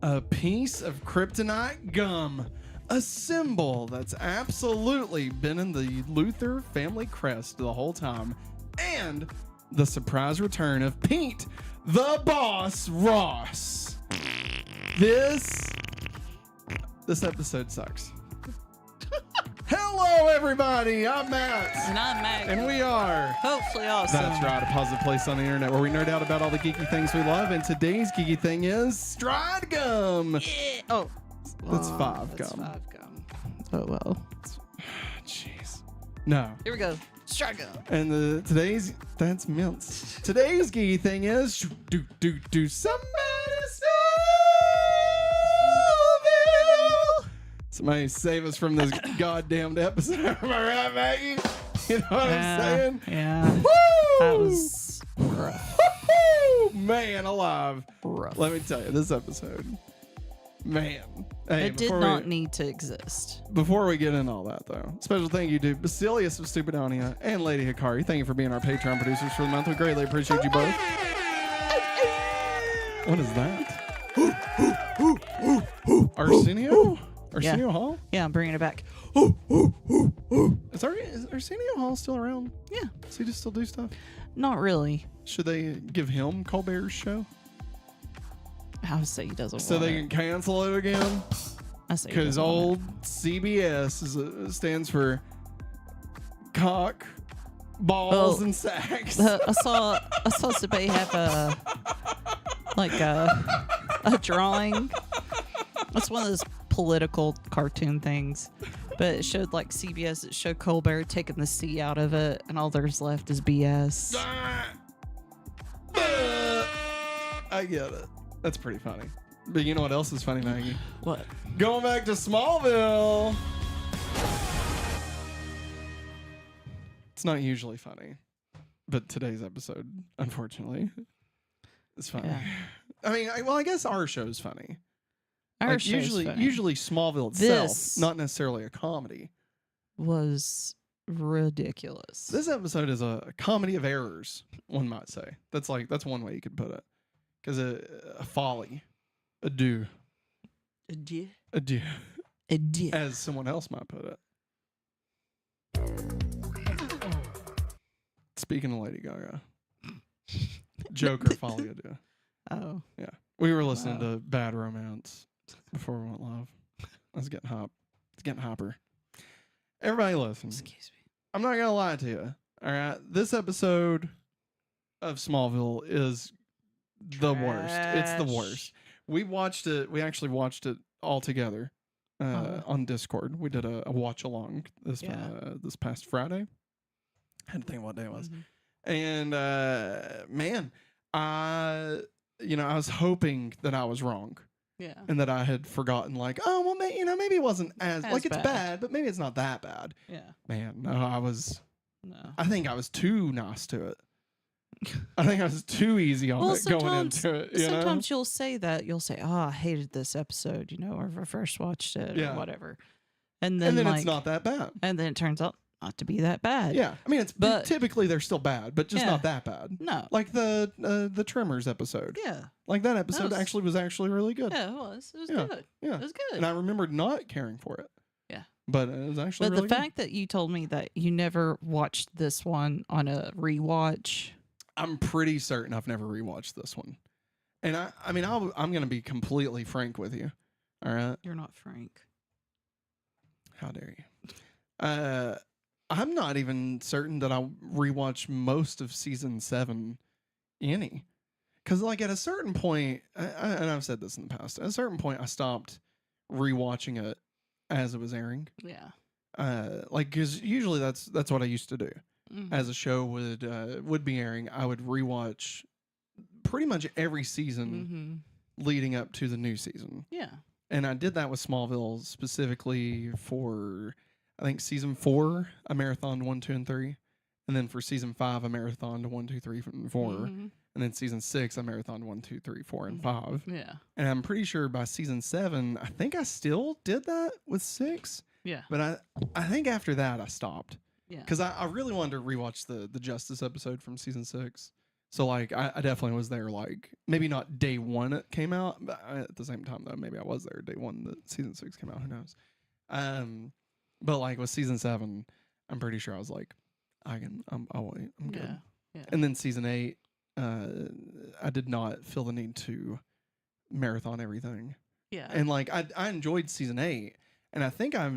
a piece of kryptonite gum, a symbol that's absolutely been in the Luther family crest the whole time, and the surprise return of Pete, the Boss Ross. This episode sucks. Hello, everybody. I'm Matt. And I'm Maggie. And we are hopefully awesome. That's right, a positive place on the internet where we nerd out about all the geeky things we love. And today's geeky thing is stride gum. Yeah. Oh, That's five that's gum. 5 gum. Oh well. Jeez. No. Here we go. Stride gum. And that's mints. Today's geeky thing is do somebody Somebody save us from this goddamn episode. Am I right, Maggie? You know what I'm saying? Yeah. Woo! That was rough. Man alive. Rough. Let me tell you, this episode, man. Hey, It did not need to exist. Before we get into all that, though, special thank you to Basilius of Stupidonia and Lady Hikari. Thank you for being our Patreon producers for the month. We greatly appreciate you both. What is that? Arsenio? Arsenio Hall? Yeah, I'm bringing it back. Is Arsenio Hall still around? Yeah. Does he just still do stuff? Not really. Should they give him Colbert's show? I would say he doesn't So want they it. can cancel it again? I say he Because doesn't want old CBS stands for cock, balls, and sacks. I saw somebody have a drawing. It's one of those political cartoon things, but it showed like CBS. It showed Colbert taking the C out of it, and all there's left is BS. I get it. That's pretty funny. But you know what else is funny, Maggie? What? Going back to Smallville. It's not usually funny, but today's episode, unfortunately, is funny. Yeah. I mean, I guess our show's funny. Our Like, show's funny. usually Smallville itself, This not necessarily a comedy. was ridiculous. This episode is a comedy of errors, one might say. That's one way you could put it. Because a folly, a do, as someone else might put it. Speaking of Lady Gaga, Joker folly, a do. Oh, Yeah, we were listening to Bad Romance before we went live. I was getting hop. It's getting hopper. Everybody listen. excuse me. I'm not gonna lie to you. All right, this episode of Smallville is the worst. It's the worst. We actually watched it all together on Discord. We did a watch along this past Friday. I had to think what day it was. Mm-hmm. And man, I was hoping that I was wrong. Yeah. And that I had forgotten, like, oh well, maybe it wasn't as like it's bad. bad, but maybe it's not that bad. Yeah. Man, no, I No. think I was too nice to it. I think I was too easy on it going into it. Sometimes you'll say that. You'll say, "Oh, I hated this episode," or I first watched it, or whatever. And then it's not that bad. And then it turns out not to be that bad. Yeah, I mean, typically they're still bad, but just not that bad. No, like the Tremors episode. Yeah, like that episode was actually really good. Yeah, it was. It was good. Yeah, it was good. And I remembered not caring for it. Yeah, but it was actually. But really the fact that you told me that you never watched this one on a rewatch, I'm pretty certain I've never rewatched this one. And I'm going to be completely frank with you. All right. You're not frank. How dare you? I'm not even certain that I'll rewatch most of season 7 any. Because like at a certain point, and I've said this in the past, at a certain point I stopped rewatching it as it was airing. Yeah. Like, because usually that's what I used to do. Mm-hmm. As a show would be airing, I would rewatch pretty much every season leading up to the new season. Yeah. And I did that with Smallville specifically for, I think, season 4, I marathoned 1, 2, and 3. And then for season 5, I marathoned 1, 2, 3, and 4. And then season 6, I marathoned 1, 2, 3, 4, and 5. Yeah. And I'm pretty sure by season 7, I think I still did that with 6. Yeah. But I think after that, I stopped. Yeah. Because I really wanted to rewatch the Justice episode from season 6. So like I definitely was there, like maybe not day one it came out, but at the same time though, maybe I was there day one that season 6 came out. Who knows? But like with season 7, I'm pretty sure I was like, I'll wait, I'm good. Yeah. And then season 8, I did not feel the need to marathon everything. Yeah. And like I enjoyed season 8, and I think I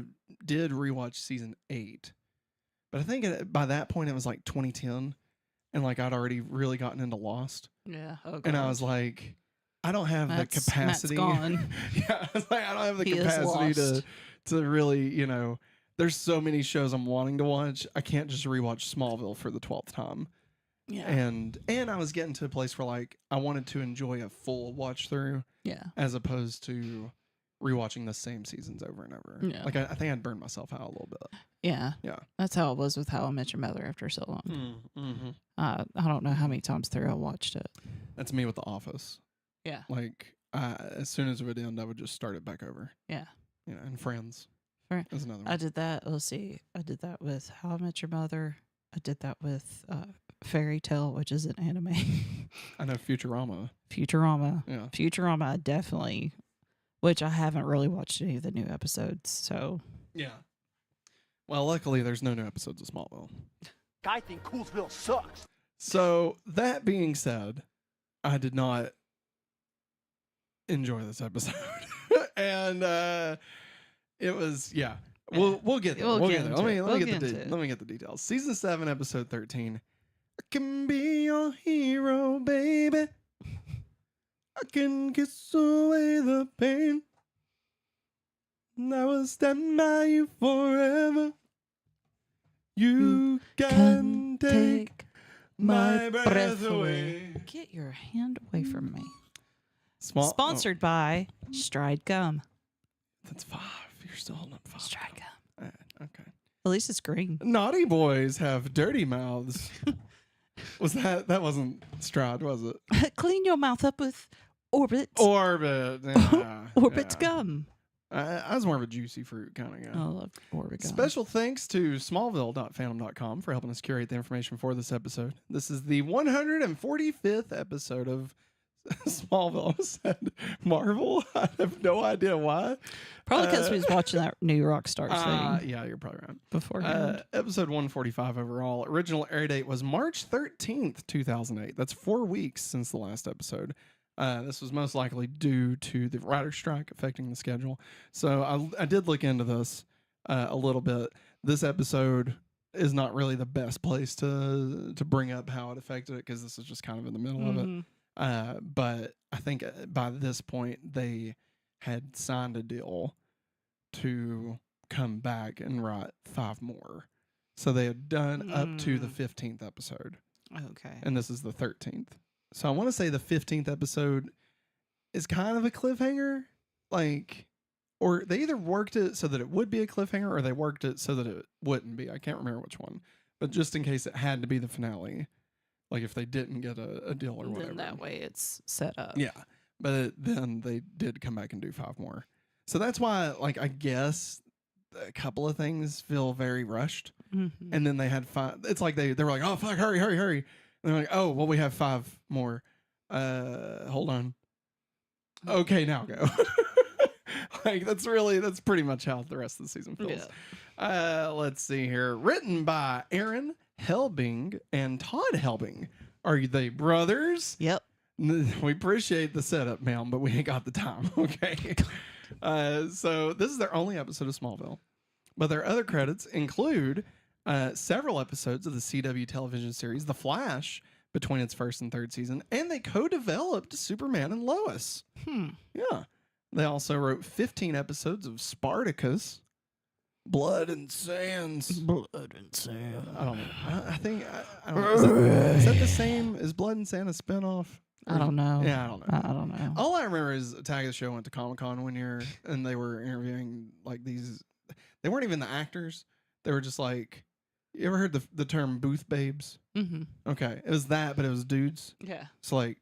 did rewatch season 8, but I think by that point it was like 2010. And like I'd already really gotten into Lost. Yeah. Oh, and I was like, I don't have the capacity. Matt's gone. Yeah, I was like, I don't have the He is capacity lost. to really, there's so many shows I'm wanting to watch. I can't just rewatch Smallville for the 12th time. Yeah. And I was getting to a place where like I wanted to enjoy a full watch through. Yeah. As opposed to rewatching the same seasons over and over. Yeah. Like I think I'd burned myself out a little bit. Yeah. Yeah. That's how it was with How I Met Your Mother after so long. Mm-hmm. I don't know how many times through I watched it. That's me with The Office. Yeah. Like as soon as it would end, I would just start it back over. Yeah. And Friends. Is another one. I did that. Let's see. I did that with How I Met Your Mother. I did that with Fairy Tale, which is an anime. I know Futurama. Yeah. Futurama, I definitely, which I haven't really watched any of the new episodes. So. Yeah. Well, luckily, there's no new episodes of Smallville. I think Coolsville sucks. So, that being said, I did not enjoy this episode. And it was, yeah. We'll get there. We'll get there. Let me get the details. Season 7, episode 13. I can be your hero, baby. I can kiss away the pain. And I will stand by you forever. You can take my breath away. Get your hand away from me. Sponsored by Stride Gum. That's 5. You're still holding up 5. Stride Gum. Okay. At least it's green. Naughty boys have dirty mouths. That wasn't Stride, was it? Clean your mouth up with Orbit. Orbit. Yeah, Orbit's gum. I was more of a juicy fruit kind of guy. I love Orbit gum. Special thanks to Smallville.fandom.com for helping us curate the information for this episode. This is the 145th episode of Smallville. I said Marvel. I have no idea why. Probably because we was watching that new Rockstar thing. Yeah, you're probably right. Beforehand. Episode 145 overall. Original air date was March 13th, 2008. That's 4 weeks since the last episode. This was most likely due to the writer's strike affecting the schedule. So I did look into this a little bit. This episode is not really the best place to bring up how it affected it because this is just kind of in the middle of it. But I think by this point they had signed a deal to come back and write 5 more. So they had done up to the 15th episode. Okay. And this is the 13th. So I want to say the 15th episode is kind of a cliffhanger. Like, or they either worked it so that it would be a cliffhanger or they worked it so that it wouldn't be. I can't remember which one. But just in case it had to be the finale. Like if they didn't get a deal or whatever. Then that way it's set up. Yeah. But then they did come back and do 5 more. So that's why, like, I guess a couple of things feel very rushed. Mm-hmm. And then they had 5. It's like they were like, oh, fuck, hurry. And they're like, oh, well, we have 5 more. Hold on. Okay, now go. Like, that's pretty much how the rest of the season feels. Yeah. Let's see here. Written by Aaron Helbing and Todd Helbing. Are they brothers? Yep. We appreciate the setup, ma'am, but we ain't got the time. Okay. So this is their only episode of Smallville. But their other credits include several episodes of the CW television series The Flash between its 1st and 3rd season, and they co-developed Superman and Lois. Yeah. They also wrote 15 episodes of Spartacus, Blood and Sands. I don't know. I think I don't know. Is that the same? Is Blood and Sand a spinoff? I don't know. Yeah, I don't know. know. All I remember is Attack of the Show went to Comic-Con one year, and they were interviewing like these. They weren't even the actors. They were just like, you ever heard the term booth babes? Mm-hmm. Okay, it was that, but it was dudes. Yeah. It's like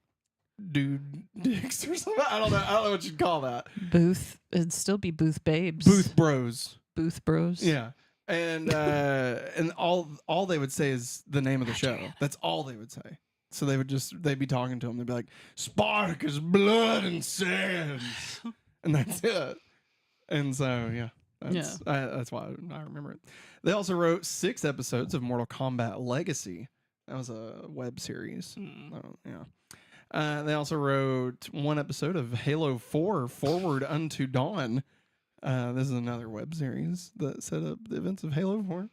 dude dicks or something. I don't know what you'd call that. Booth. It'd still be booth babes. Booth bros. Booth bros. Yeah. And all they would say is the name of the show. That's all they would say. So they'd be talking to him. They'd be like, "Spark is blood and sand," and that's it. And so that's why I remember it. They also wrote 6 episodes of Mortal Kombat Legacy. That was a web series. They also wrote 1 episode of Halo 4 Forward Unto Dawn. This is another web series that set up the events of Halo 4.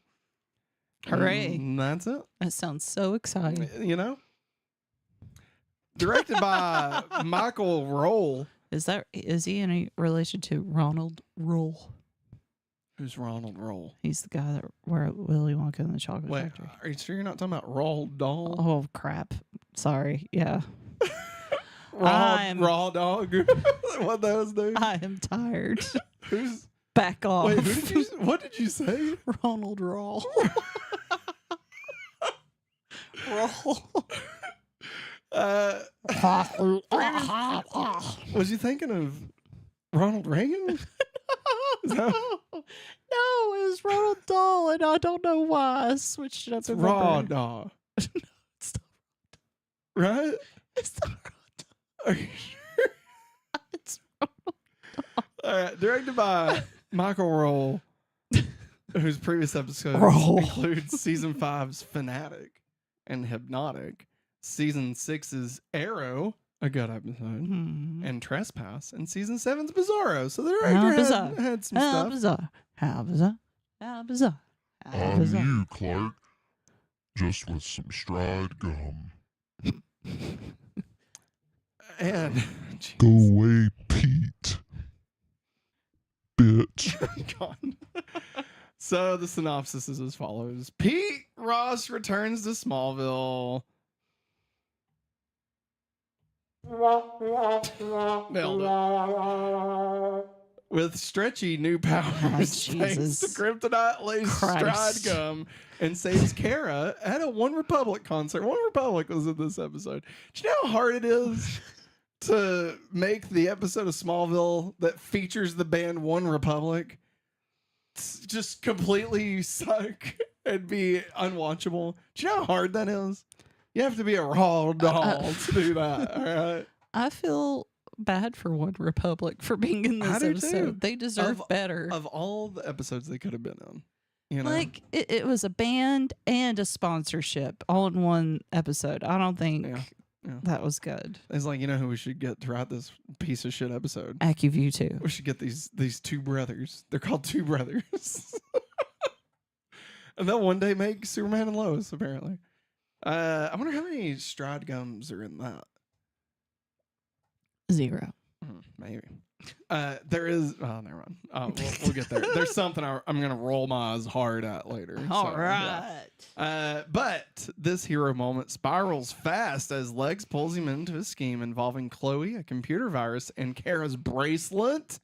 Hooray. And that's it. That sounds so exciting. You know? Directed by Michael Roll. Is he any relation to Ronald Roll? Who's Ronald Roll? He's the guy that wrote Willy Wonka and the Chocolate Factory. Are you sure you're not talking about Roald Dahl? Oh, crap. Sorry. Yeah. Raw Dog? What those do? I am tired. Who's... Back off. Wait, what did you say? Ronald Roll. Roll. Was you thinking of Ronald Reagan? No, it was Ronald Dahl, and I don't know why I switched it up. It's Raw Dog. It's not. Right? It's not Ronald Are you sure? Dahl. It's Ronald Dahl. All right, directed by Michael Roll, whose previous episodes Roll. include Season 5's Fanatic and Hypnotic, Season 6's Arrow, a good episode, and Trespass, and Season 7's Bizarro. So the director had some stuff. Bizarre. How bizarre. How bizarre. How I'm bizarre. you, Clark. Just with some stride gum. And Go away, Pete. Bitch. God. So the synopsis is as follows. Pete Ross returns to Smallville. Nailed it. With stretchy new powers thanks Jesus to Kryptonite lays stride Christ. gum and saves Kara at a OneRepublic concert. OneRepublic was in this episode. Do you know how hard it is to make the episode of Smallville that features the band OneRepublic just completely suck and be unwatchable? Do you know how hard that is? You have to be a raw doll to do that. All right. I feel bad for OneRepublic for being in I this do episode. too. They deserve better. Of all the episodes they could have been in, you know, Like it was a band and a sponsorship all in one episode. I don't think Yeah. that was good. it's like, you know who we should get to write this piece of shit episode? AccuView too. We should get these two brothers. They're called Two Brothers. And they'll one day make Superman and Lois, apparently. I wonder how many stride gums are in that. 0. Maybe. There is. Oh, never mind. We'll get there. There's something I'm gonna roll my eyes hard at later. All so, right. yeah. But this hero moment spirals fast as Legs pulls him into a scheme involving Chloe, a computer virus, and Kara's bracelet.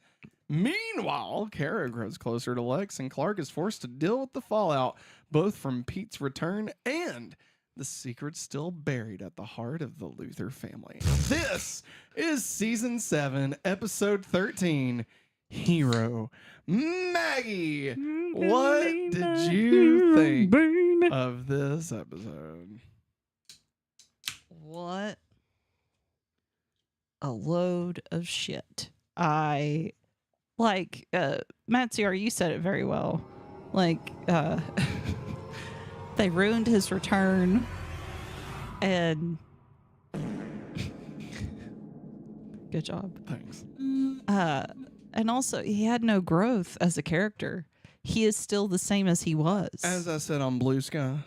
Meanwhile, Kara grows closer to Lex, and Clark is forced to deal with the fallout, both from Pete's return and the secrets still buried at the heart of the Luthor family. This is Season 7, Episode 13, Hero Maggie. What did you think of this episode? What a load of shit. I like Matt CR, you said it very well. Like they ruined his return and good job. Thanks. And also he had no growth as a character. He is still the same as he was. As I said on Blue Sky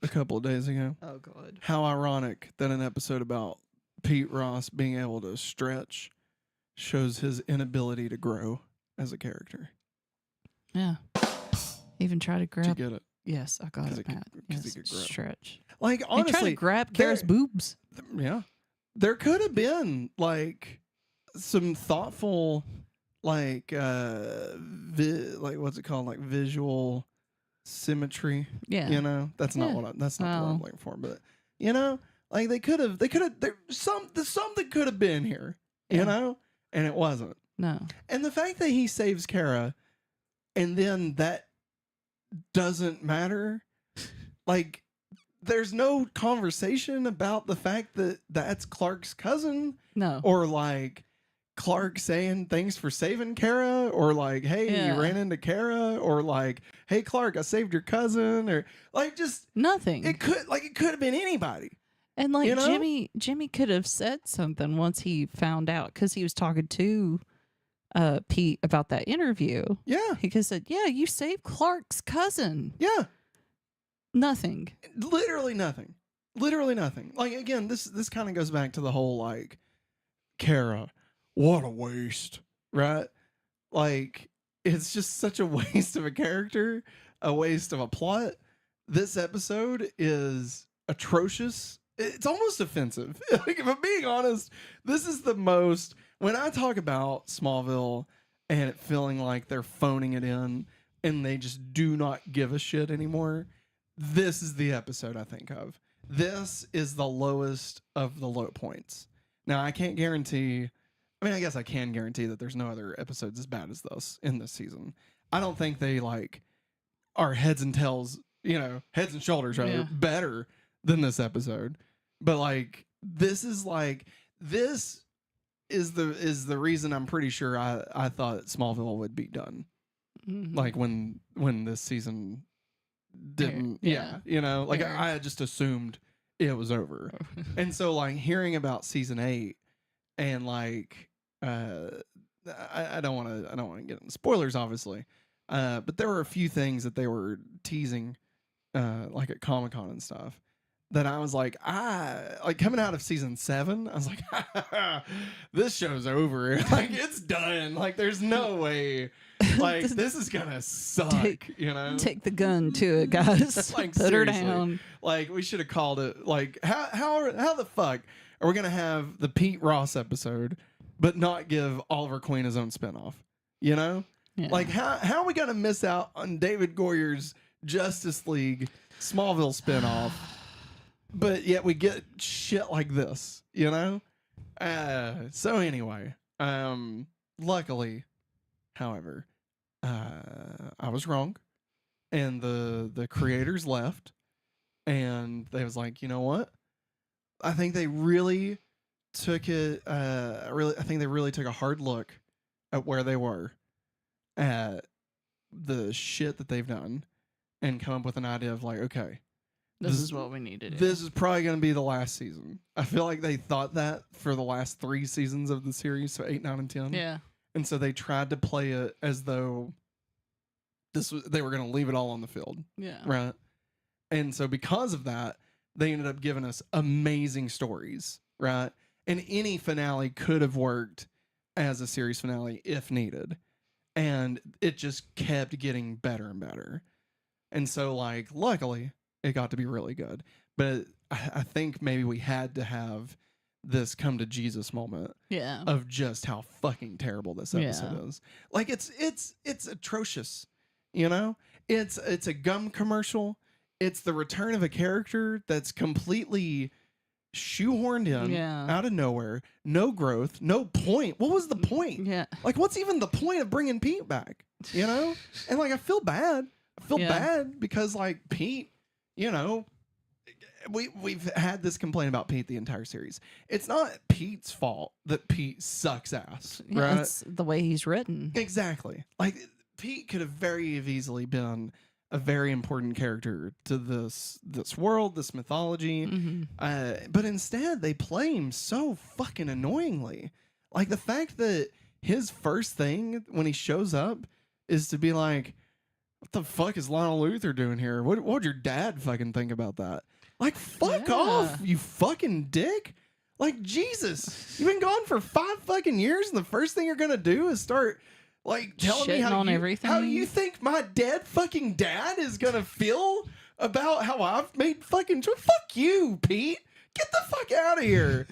a couple of days ago, oh god. how ironic that an episode about Pete Ross being able to stretch shows his inability to grow as a character. Yeah. Even try to Did you grab. get it? Yes, I got 'Cause it, he Matt. could- 'cause he Yes, could grow. stretch. Like, And try to honestly, grab there- Kara's boobs. yeah, there could have been like some thoughtful, like, like what's it called, like visual symmetry. Yeah. You know, that's not Yeah. what that's not the word I'm Well. looking for. But you know, like they could have, something could have been here. You Yeah. know, and it wasn't. No. And the fact that he saves Kara, and then that doesn't matter, like there's no conversation about the fact that that's Clark's cousin, No. or like Clark saying thanks for saving Kara, or like, hey, Yeah. you ran into Kara, or like, hey, Clark, I saved your cousin, or like just Nothing. it could have been anybody. And like you know? Jimmy could have said something once he found out, because he was talking to Pete about that interview. Yeah, He could have said, "Yeah, you saved Clark's cousin." yeah, Nothing. literally nothing. Like again, this kind of goes back to the whole like, Kara, what a waste, right? Like it's just such a waste of a character, a waste of a plot. This episode is atrocious. It's almost offensive. Like, if I'm being honest, this is the most, when I talk about Smallville and it feeling like they're phoning it in and they just do not give a shit anymore, this is the episode I think of. This is the lowest of the low points. Now, I can't guarantee, I mean, I guess I can guarantee that there's no other episodes as bad as this in this season. I don't think they like are heads and tails, heads and shoulders rather, better than this episode. But like this is the reason I'm pretty sure I thought Smallville would be done. Mm-hmm. Like when this season didn't, Yeah. I just assumed it was over. And so like hearing about season 8 and like I don't want to get into spoilers obviously. But there were a few things that they were teasing like at Comic-Con and stuff that I was like, coming out of season 7, I was like, this show's over. Like it's done. Like there's no way. Like this is gonna suck. Take the gun to it, guys. Like Put her seriously. down. Like we should have called it. Like how the fuck are we gonna have the Pete Ross episode, but not give Oliver Queen his own spinoff? Yeah. Like how are we gonna miss out on David Goyer's Justice League Smallville spinoff? But yet we get shit like this, So anyway, luckily, however, I was wrong, and the creators left, and they was like, you know what? I think they really took it. I think they really took a hard look at where they were, at the shit that they've done, and come up with an idea of like, okay. This is what we need to do. This is probably going to be the last season. I feel like they thought that for the last 3 seasons of the series, so 8, 9, and 10. Yeah. And so they tried to play it as though they were going to leave it all on the field. Yeah. Right. And so because of that, they ended up giving us amazing stories. Right. And any finale could have worked as a series finale if needed. And it just kept getting better and better. And so, like, luckily, it got to be really good. But I think maybe we had to have this come to Jesus moment of just how fucking terrible this episode is. Like it's atrocious, It's a gum commercial. It's the return of a character that's completely shoehorned in out of nowhere. No growth, no point. What was the point? Yeah. Like what's even the point of bringing Pete back? And like I feel bad. Bad because like Pete, we've had this complaint about Pete the entire series. It's not Pete's fault that Pete sucks ass, right? It's the way he's written. Exactly. Like Pete could have very easily been a very important character to this world, this mythology. Mm-hmm. But instead they play him so fucking annoyingly. Like the fact that his first thing when he shows up is to be like, what the fuck is Lionel Luthor doing here? What would your dad fucking think about that? Like, fuck off, you fucking dick. Like, Jesus, you've been gone for 5 fucking years, and the first thing you're gonna do is start, like, telling me how you think my dead fucking dad is gonna feel about how I've made fucking choice. Fuck you, Pete. Get the fuck out of here.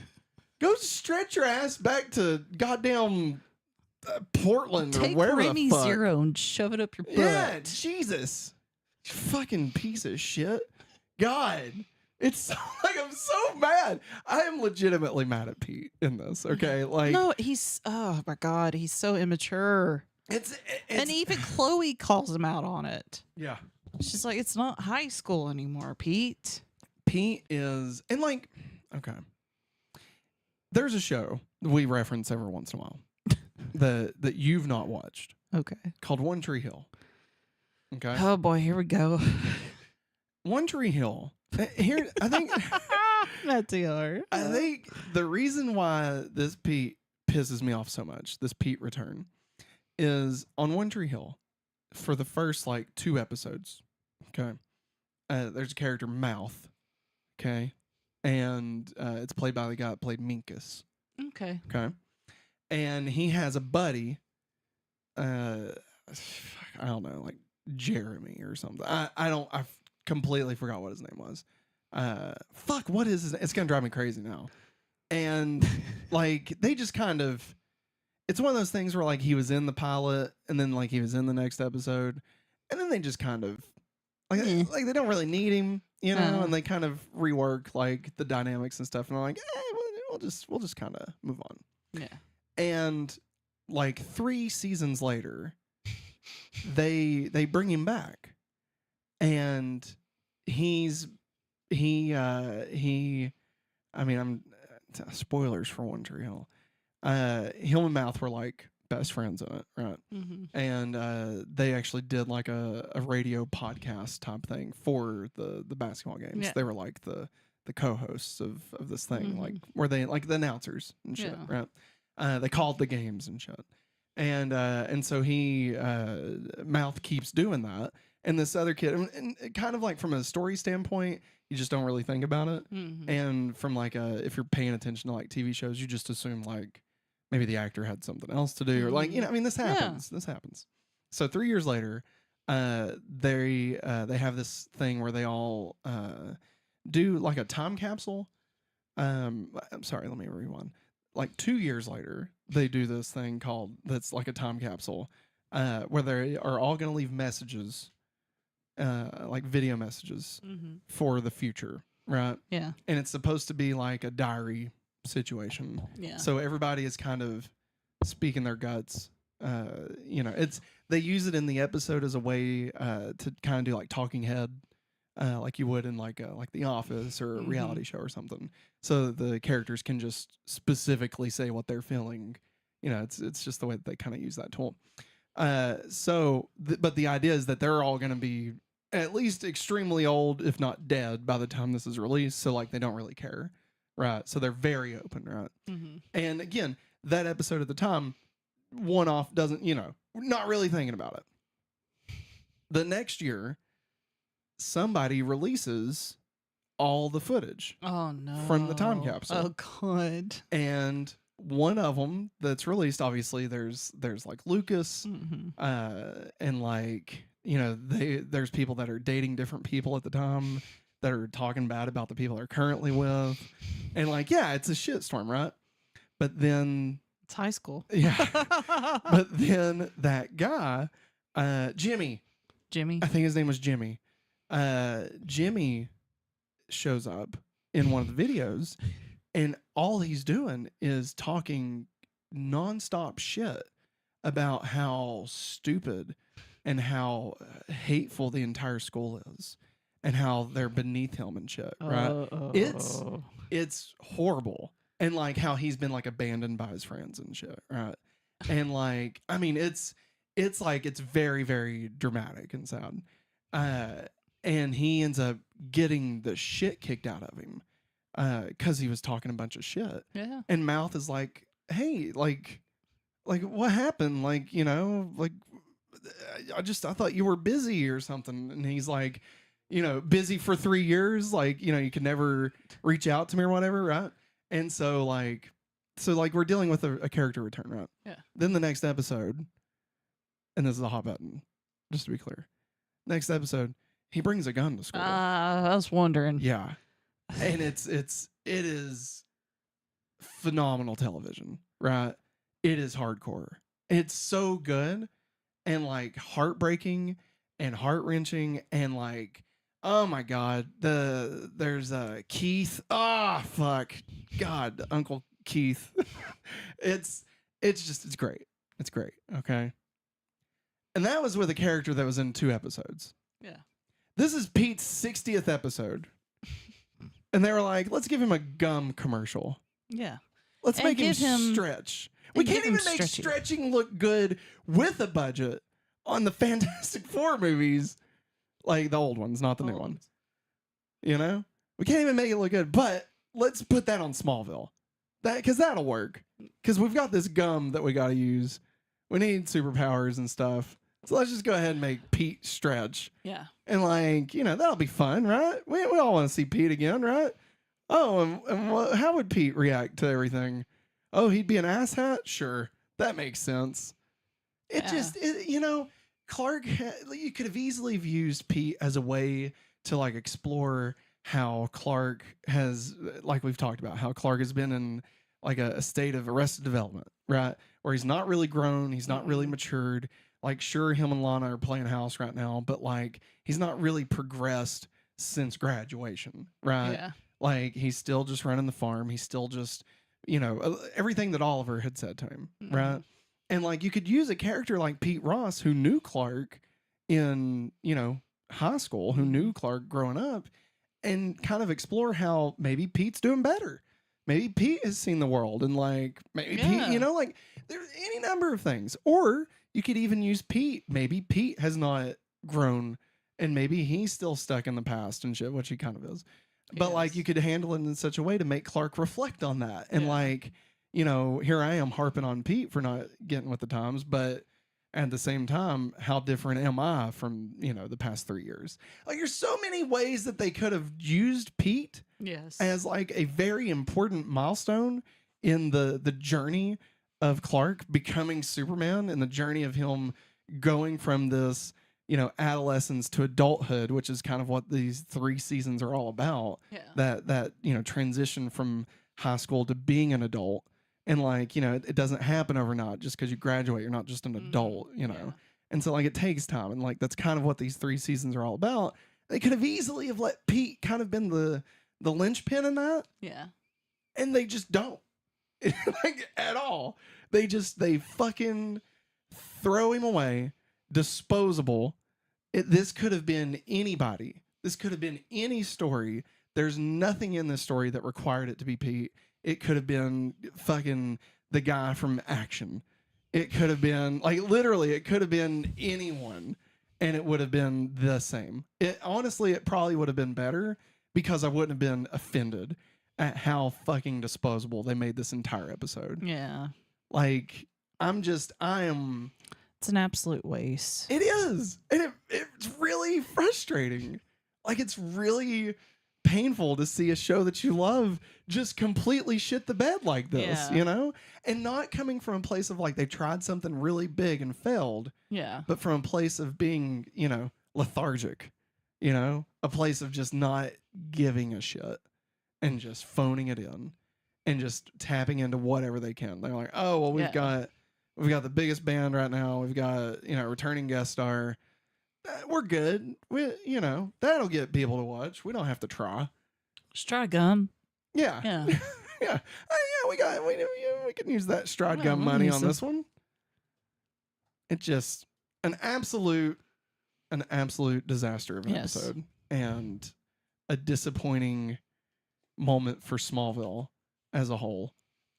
Go stretch your ass back to goddamn Portland or wherever Remy the fuck. Zero and shove it up your butt. Yeah, Jesus. You fucking piece of shit. God. It's so, like I'm so mad. I am legitimately mad at Pete in this, okay? Like no, oh my God, he's so immature. It's and even Chloe calls him out on it. Yeah. She's like, it's not high school anymore, Pete. Pete is, and like, okay, there's a show we reference every once in a while that you've not watched Okay. called One Tree Hill. Okay. Oh boy, here we go. One Tree Hill. Here, I think. Not too hard. I think the reason why this Pete pisses me off so much, this Pete return, is on One Tree Hill for the first like 2 episodes. Okay. There's a character, Mouth. Okay. And it's played by the guy that played Minkus. Okay. Okay. And he has a buddy, I don't know, like Jeremy or something. I completely forgot what his name was. What is his name? It's gonna drive me crazy now. And like they just kind of, it's one of those things where like he was in the pilot and then like he was in the next episode, and then they just kind of like they don't really need him, you know, and they kind of rework like the dynamics and stuff, and they're like, we'll just kind of move on. Yeah. And like 3 seasons later, they bring him back, and I'm spoilers for One Tree Hill. Him and Mouth were like best friends in it, right? Mm-hmm. And they actually did like a radio podcast type thing for the basketball games. Yeah. They were like the co-hosts of this thing, like where they like the announcers and shit, right? They called the games and shit. And so Mouth keeps doing that. And this other kid, and kind of like from a story standpoint, you just don't really think about it. Mm-hmm. And from like if you're paying attention to like TV shows, you just assume like maybe the actor had something else to do, or like, you know, I mean, this happens. This happens. So 3 years later, they have this thing where they all do like a time capsule. I'm sorry, let me rewind. Like 2 years later, they do this thing that's like a time capsule, where they are all going to leave messages, like video messages for the future, right? Yeah. And it's supposed to be like a diary situation. Yeah. So everybody is kind of speaking their guts. You know, they use it in the episode as a way to kind of do like talking head, like you would in like The Office or a reality show or something. So the characters can just specifically say what they're feeling. You know, it's just the way that they kind of use that tool. But the idea is that they're all going to be at least extremely old, if not dead, by the time this is released. So like they don't really care, right? So they're very open, right? Mm-hmm. And again, that episode at the time, one off doesn't, you know, we're not really thinking about it. The next year, somebody releases all the footage. Oh no! From the time capsule. Oh god! And one of them that's released, obviously, there's like Lucas, and like, you know, there's people that are dating different people at the time that are talking bad about the people they're currently with, and like, yeah, it's a shitstorm, right? But then it's high school. Yeah. But then that guy, Jimmy, I think his name was Jimmy. Jimmy shows up in one of the videos, and all he's doing is talking nonstop shit about how stupid and how hateful the entire school is, and how they're beneath him and shit. Right? It's horrible, and like how he's been like abandoned by his friends and shit. Right? And like, I mean, it's like it's very, very dramatic and sad. And he ends up getting the shit kicked out of him because he was talking a bunch of shit. Yeah. And Mouth is like, hey, like what happened? Like, you know, like I thought you were busy or something. And he's like, you know, busy for 3 years. Like, you know, you could never reach out to me or whatever. Right. And so we're dealing with a character return. Right. Yeah. Then the next episode, and this is a hot button, just to be clear. Next episode, he brings a gun to school. I was wondering. Yeah. And it is phenomenal television, right? It is hardcore. It's so good and like heartbreaking and heart-wrenching, and like, oh my God, there's Keith. Fuck. God, Uncle Keith. It's great. It's great. Okay. And that was with a character that was in 2 episodes. Yeah. This is Pete's 60th episode. And they were like, let's give him a gum commercial. Yeah. Let's And make him give him- stretch. We and can't give even him make stretchy. stretching look good with a budget on the Fantastic Four movies. Like the old ones, not the new Old ones. You know? We can't even make it look good. But let's put that on Smallville. Because that'll work. Because we've got this gum that we got to use. We need superpowers and stuff. So let's just go ahead and make Pete stretch. Yeah. And like, you know, that'll be fun, right? We all want to see Pete again, right? Oh, and how would Pete react to everything? Oh, he'd be an asshat? Sure. That makes sense. You know, Clark, you could have easily used Pete as a way to like explore how Clark has, like we've talked about, how Clark has been in like a state of arrested development, right? Where he's not really grown, he's not really matured. Like, sure, him and Lana are playing house right now, but like, he's not really progressed since graduation, right? Yeah. Like, he's still just running the farm. He's still just, you know, everything that Oliver had said to him, right? And like, you could use a character like Pete Ross, who knew Clark in, you know, high school, who knew Clark growing up, and kind of explore how maybe Pete's doing better. Maybe Pete has seen the world, and like, maybe Pete, you know, like, there's any number of things. Or you could even use Pete. Maybe Pete has not grown, and maybe he's still stuck in the past and shit, which he kind of is. But like, you could handle it in such a way to make Clark reflect on that. And like, you know, here I am harping on Pete for not getting with the times, but at the same time, how different am I from, you know, the past 3 years? Like, there's so many ways that they could have used Pete as like a very important milestone in the journey of Clark becoming Superman, and the journey of him going from this, you know, adolescence to adulthood, which is kind of what these 3 seasons are all about. That, you know, transition from high school to being an adult. And like, you know, it doesn't happen overnight just because you graduate. You're not just an adult, you know? And so like, it takes time. And like, that's kind of what these 3 seasons are all about. They could have easily have let Pete kind of been the linchpin in that. Yeah. And they just don't. Like, at all. They fucking throw him away. Disposable. This could have been anybody. This could have been any story. There's nothing in this story that required it to be Pete. It could have been fucking the guy from Action. It could have been, like, literally, it could have been anyone, and it would have been the same. Honestly, it probably would have been better because I wouldn't have been offended at how fucking disposable they made this entire episode. Yeah. Like, I am... It's an absolute waste. It is. And it's really frustrating. Like, it's really painful to see a show that you love just completely shit the bed like this, you know? And not coming from a place of like they tried something really big and failed. Yeah. But from a place of being, you know, lethargic, you know? A place of just not giving a shit and just phoning it in and just tapping into whatever they can. They're like, oh, well, we've got the biggest band right now. We've got, you know, returning guest star. We're good. You know, that'll get people to watch. We don't have to try. Just try gum. Yeah. Yeah. Yeah. We can use that Stride Gum money on this one. It's just an absolute disaster of an episode, and a disappointing moment for Smallville as a whole.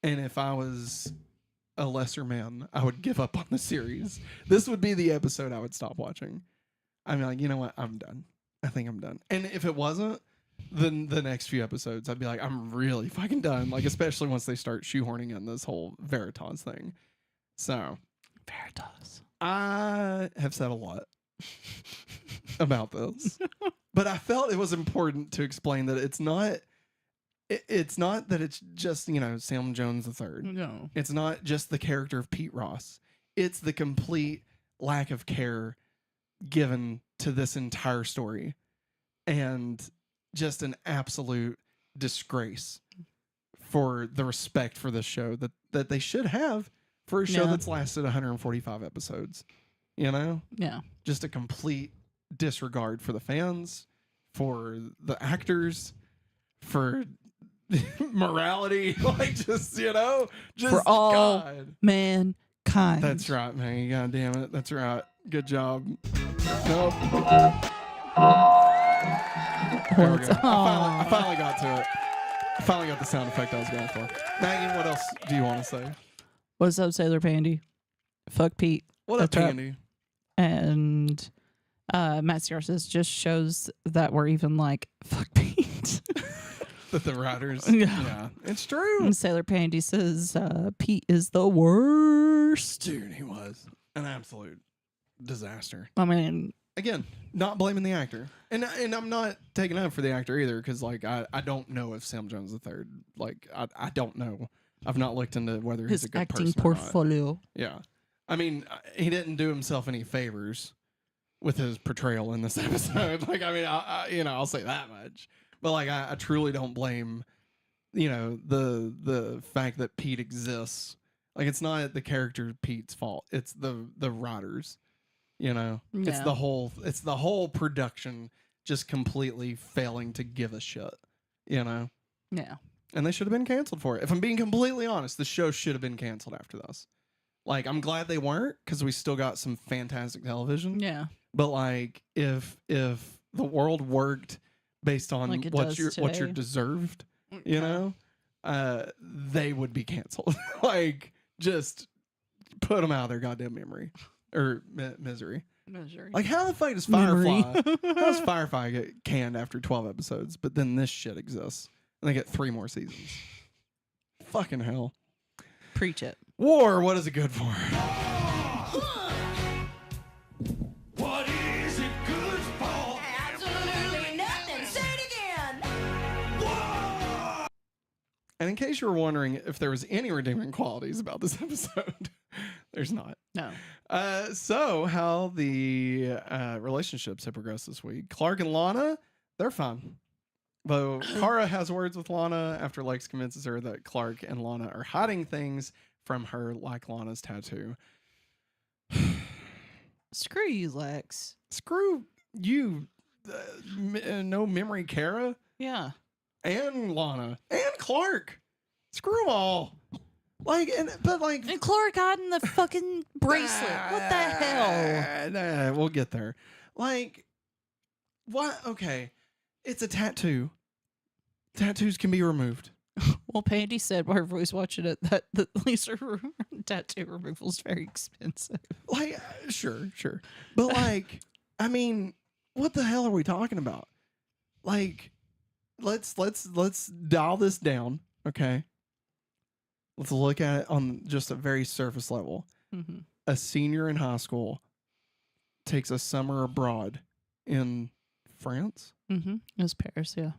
And if I was a lesser man, I would give up on the series. This would be the episode I would stop watching. I'm like, you know what? I'm done. I think I'm done. And if it wasn't, then the next few episodes, I'd be like, I'm really fucking done. Like, especially once they start shoehorning in this whole Veritas thing. So, Veritas. I have said a lot about this, but I felt it was important to explain that it's not that it's just, you know, Sam Jones III. No. It's not just the character of Pete Ross. It's the complete lack of care given to this entire story, and just an absolute disgrace for the respect for this show that they should have for a show that's lasted 145 episodes. You know? Yeah. Just a complete disregard for the fans, for the actors, for morality, like, just, you know, just for all God. mankind. That's right, man. God damn it. That's right. Good job. Nope. There we go. I finally got to it. I finally got the sound effect I was going for. Maggie, what else do you want to say? What's up, Sailor Pandy? Fuck Pete. What up, That's right. Pandy? And Matt Sierra says just shows that we're even like, fuck Pete. That the writers. Yeah. Yeah, it's true. And Sailor Pandy says Pete is the worst. Dude, he was an absolute disaster. I mean, Again, not blaming the actor, and I'm not taking up for the actor either, because like I don't know if Sam Jones III, like I don't know. I've not looked into whether he's his a good acting person or not. portfolio. Yeah, I mean he didn't do himself any favors with his portrayal in this episode. Like I mean I'll say that much, but like I truly don't blame the fact that Pete exists. Like it's not the character Pete's fault. It's the writers. It's the whole production just completely failing to give a shit. Yeah. And they should have been canceled for it. If I'm being completely honest, the show should have been canceled after this. Like I'm glad they weren't, because we still got some fantastic television. Yeah. But like if the world worked based on Like it what does you're today. deserved, they would be canceled. Like just put them out of their goddamn memory. Or misery. Like, how the fuck does Firefly? How does Firefly get canned after 12 episodes, but then this shit exists and they get 3 more seasons? Fucking hell. Preach it. War, what is it good for? What is it good for? Absolutely nothing. Say it again. And in case you were wondering if there was any redeeming qualities about this episode, there's not. No. So how the relationships have progressed this week. Clark and Lana, they're fine. Though Kara has words with Lana after Lex convinces her that Clark and Lana are hiding things from her, like Lana's tattoo. Screw you, Lex. Screw you, no memory Kara Yeah. and Lana and Clark. Screw them all. And Clark hiding the fucking bracelet. What the hell? Nah, we'll get there. Like, what? Okay, it's a tattoo. Tattoos can be removed. Well, Pandy said while everybody's watching it that the laser tattoo removal is very expensive. Like, sure. But like, I mean, what the hell are we talking about? Like, let's dial this down, okay? Let's look at it on just a very surface level. Mm-hmm. A senior in high school takes a summer abroad in France, Mm-hmm. It was Paris, yeah.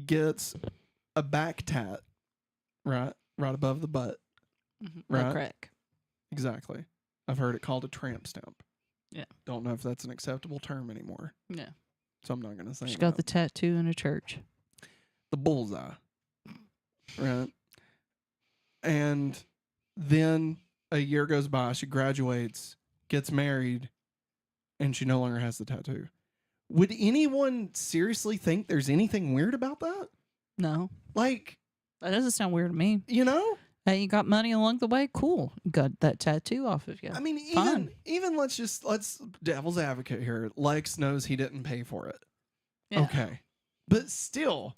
gets a back tat, right above the butt. Mm-hmm. Right. Crack. Exactly. I've heard it called a tramp stamp. Yeah. Don't know if that's an acceptable term anymore. Yeah. So I'm not going to say She that. got the tattoo in a church. The bullseye. Right. And then a year goes by, she graduates, gets married, and she no longer has the tattoo. Would anyone seriously think there's anything weird about that? No. Like, That doesn't sound weird to me. you know? Hey, you got money along the way? Cool. Got that tattoo off of you. I mean, Fine. even let's devil's advocate here. Lex knows he didn't pay for it. Yeah. Okay. But still,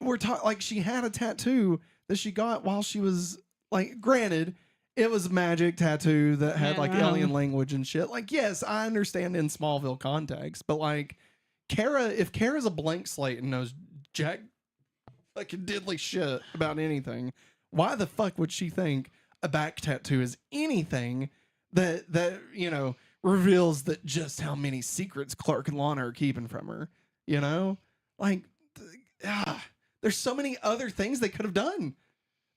we're talking like she had a tattoo that she got while she was like, granted, it was a magic tattoo that had like Yeah. alien language and shit. Like, yes, I understand in Smallville context, but like if Kara's a blank slate and knows jack fucking diddly shit about anything, why the fuck would she think a back tattoo is anything that reveals that just how many secrets Clark and Lana are keeping from her? You know, like, there's so many other things they could have done.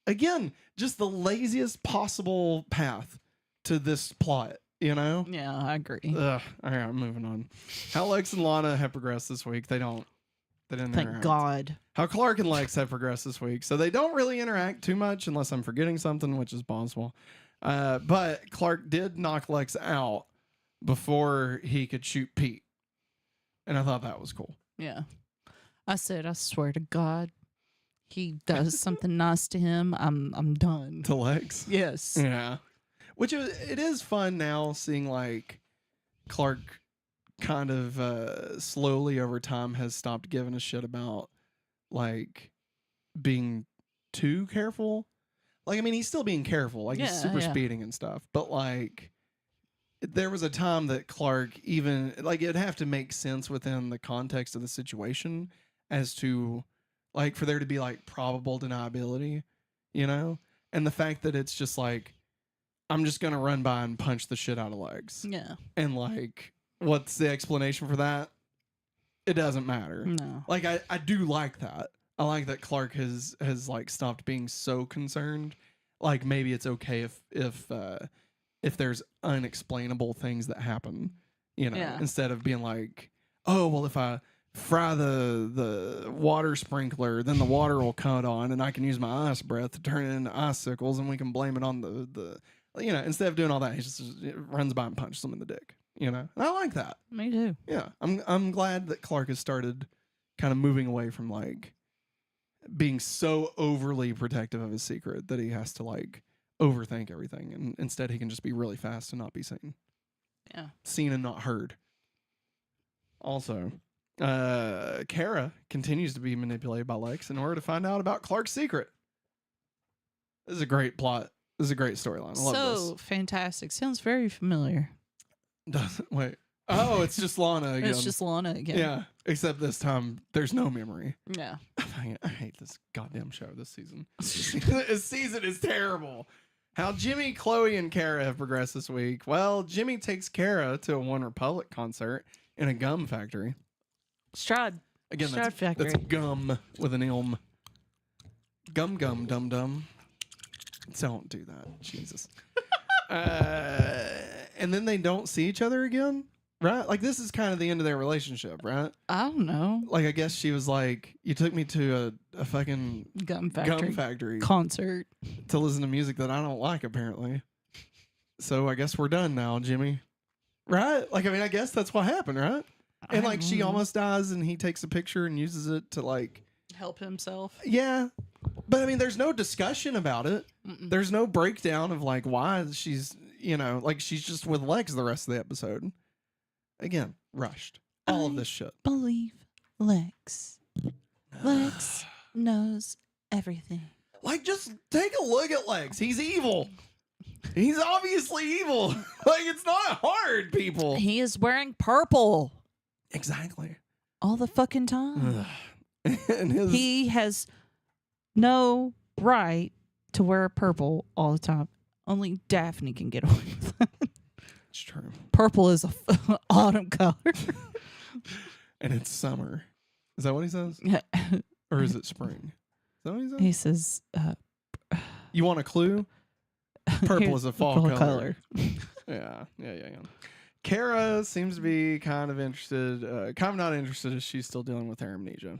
Again, just the laziest possible path to this plot, you know? Yeah, I agree. Ugh. All right, I'm moving on. How Lex and Lana have progressed this week. They didn't Thank interact. God. How Clark and Lex have progressed this week. So they don't really interact too much unless I'm forgetting something, which is possible. But Clark did knock Lex out before he could shoot Pete. And I thought that was cool. Yeah. I said, I swear to God, he does something nice to him, I'm done. To Lex? Yes. Yeah. Which it is fun now seeing like Clark kind of slowly over time has stopped giving a shit about like being too careful. Like, I mean, he's still being careful, like he's super speeding and stuff, but like there was a time that Clark even like it'd have to make sense within the context of the situation as to like for there to be like probable deniability, you know? And the fact that it's just like I'm just gonna run by and punch the shit out of legs. Yeah. And like what's the explanation for that? It doesn't matter. No. Like I do like that. I like that Clark has like stopped being so concerned. Like maybe it's okay if there's unexplainable things that happen, you know, instead of being like, oh well, if I fry the water sprinkler, then the water will cut on, and I can use my ice breath to turn it into icicles, and we can blame it on the you know, instead of doing all that, he just runs by and punches them in the dick, you know. And I like that. Me too. Yeah, I'm glad that Clark has started kind of moving away from like being so overly protective of his secret that he has to like overthink everything, and instead he can just be really fast and not be seen. Yeah, seen and not heard. Also, Kara continues to be manipulated by Lex in order to find out about Clark's secret. This is a great plot. This is a great storyline. I love so fantastic. Sounds very familiar. Doesn't wait. Oh, it's just Lana again. It's just Lana again. Yeah, except this time there's no memory. Yeah. I hate this goddamn show this season. This season is terrible. How Jimmy, Chloe, and Kara have progressed this week. Well, Jimmy takes Kara to a OneRepublic concert in a gum factory. Stride. Again, Stride that's factory. gum with an ilm. Gum, dum, dum. Don't do that. Jesus. And then they don't see each other again, right? Like, this is kind of the end of their relationship, right? I don't know. Like, I guess she was like, you took me to a fucking Gum factory concert to listen to music that I don't like, apparently. So I guess we're done now, Jimmy. Right? Like, I mean, I guess that's what happened, right? And like, she almost dies, and he takes a picture and uses it to like help himself. Yeah. But I mean, there's no discussion about it. There's no breakdown of like why she's, you know, like she's just with Lex the rest of the episode. Again, rushed. All of this shit. Believe Lex. Lex knows everything. Like, just take a look at Lex. He's evil. He's obviously evil. Like, it's not hard, people. He is wearing purple. Exactly. All the fucking time. And he has no right to wear purple all the time. Only Daphne can get away with that. It's true. Purple is a autumn color. And it's summer. Is that what he says? Or is it spring? Is that what he says? He says, you want a clue? Purple is a fall color. Yeah. Kara seems to be kind of interested, kind of not interested as she's still dealing with her amnesia.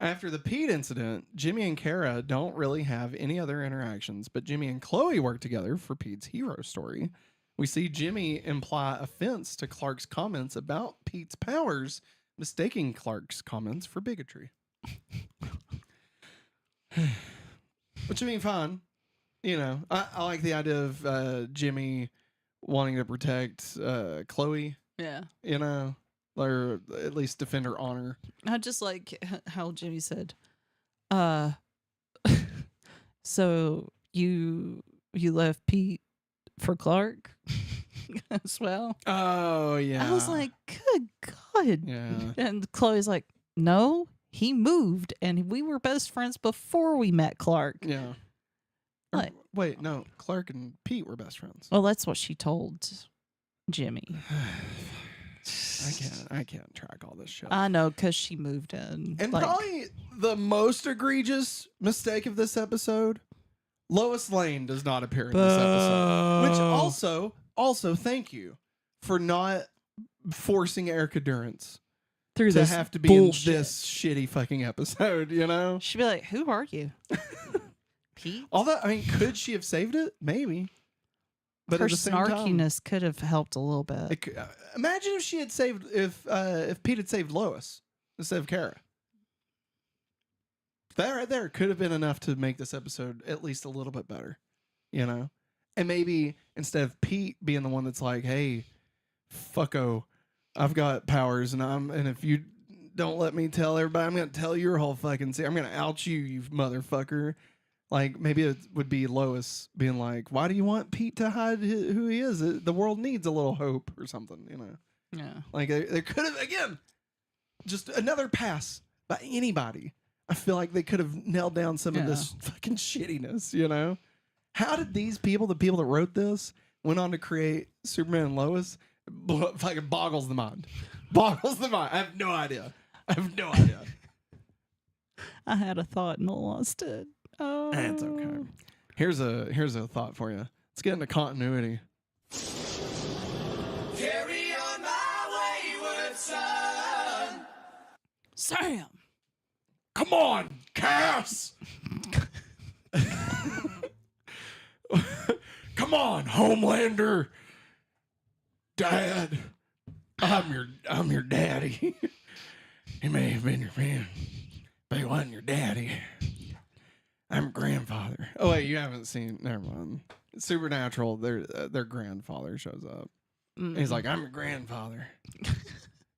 After the Pete incident, Jimmy and Kara don't really have any other interactions, but Jimmy and Chloe work together for Pete's hero story. We see Jimmy imply offense to Clark's comments about Pete's powers, mistaking Clark's comments for bigotry. Which, I mean, fine. You know, I like the idea of Jimmy wanting to protect Chloe. Yeah. You know, or at least defend her honor. I just like how Jimmy said, so you left Pete for Clark as well? Oh, yeah. I was like, good God. Yeah. And Chloe's like, no, he moved and we were best friends before we met Clark. Yeah. Like, wait, no, Clark and Pete were best friends. Well, that's what she told Jimmy. I can't track all this shit. I know, because she moved in. And probably the most egregious mistake of this episode, Lois Lane does not appear in this episode. Which also thank you for not forcing Erica Durance through to this have to be bullshit. in this shitty fucking episode, you know? She'd be like, who are you? Pete? Although, I mean, could she have saved it? Maybe. But her at the same snarkiness could have helped a little bit. Imagine if she had saved, if Pete had saved Lois instead of Kara. That right there could have been enough to make this episode at least a little bit better, you know? And maybe instead of Pete being the one that's like, hey, fucko, I've got powers, and if you don't let me tell everybody, I'm gonna tell your whole fucking I'm gonna out you, you motherfucker. Like maybe it would be Lois being like, "Why do you want Pete to hide who he is? The world needs a little hope or something," you know? Yeah. Like there could have again, just another pass by anybody. I feel like they could have nailed down some of this fucking shittiness, you know? How did these people, the people that wrote this, went on to create Superman and Lois? Fucking boggles the mind. Boggles the mind. I have no idea. I had a thought and lost it. Oh, That's okay. Here's a thought for you. Let's get into continuity. Carry on my wayward son. Sam. Come on, Cass. Come on, Homelander. Dad. I'm your daddy. He may have been your man, but he wasn't your daddy. I'm grandfather. Oh wait, you haven't seen? Never mind. Supernatural. Their grandfather shows up. Mm-hmm. He's like, "I'm your grandfather."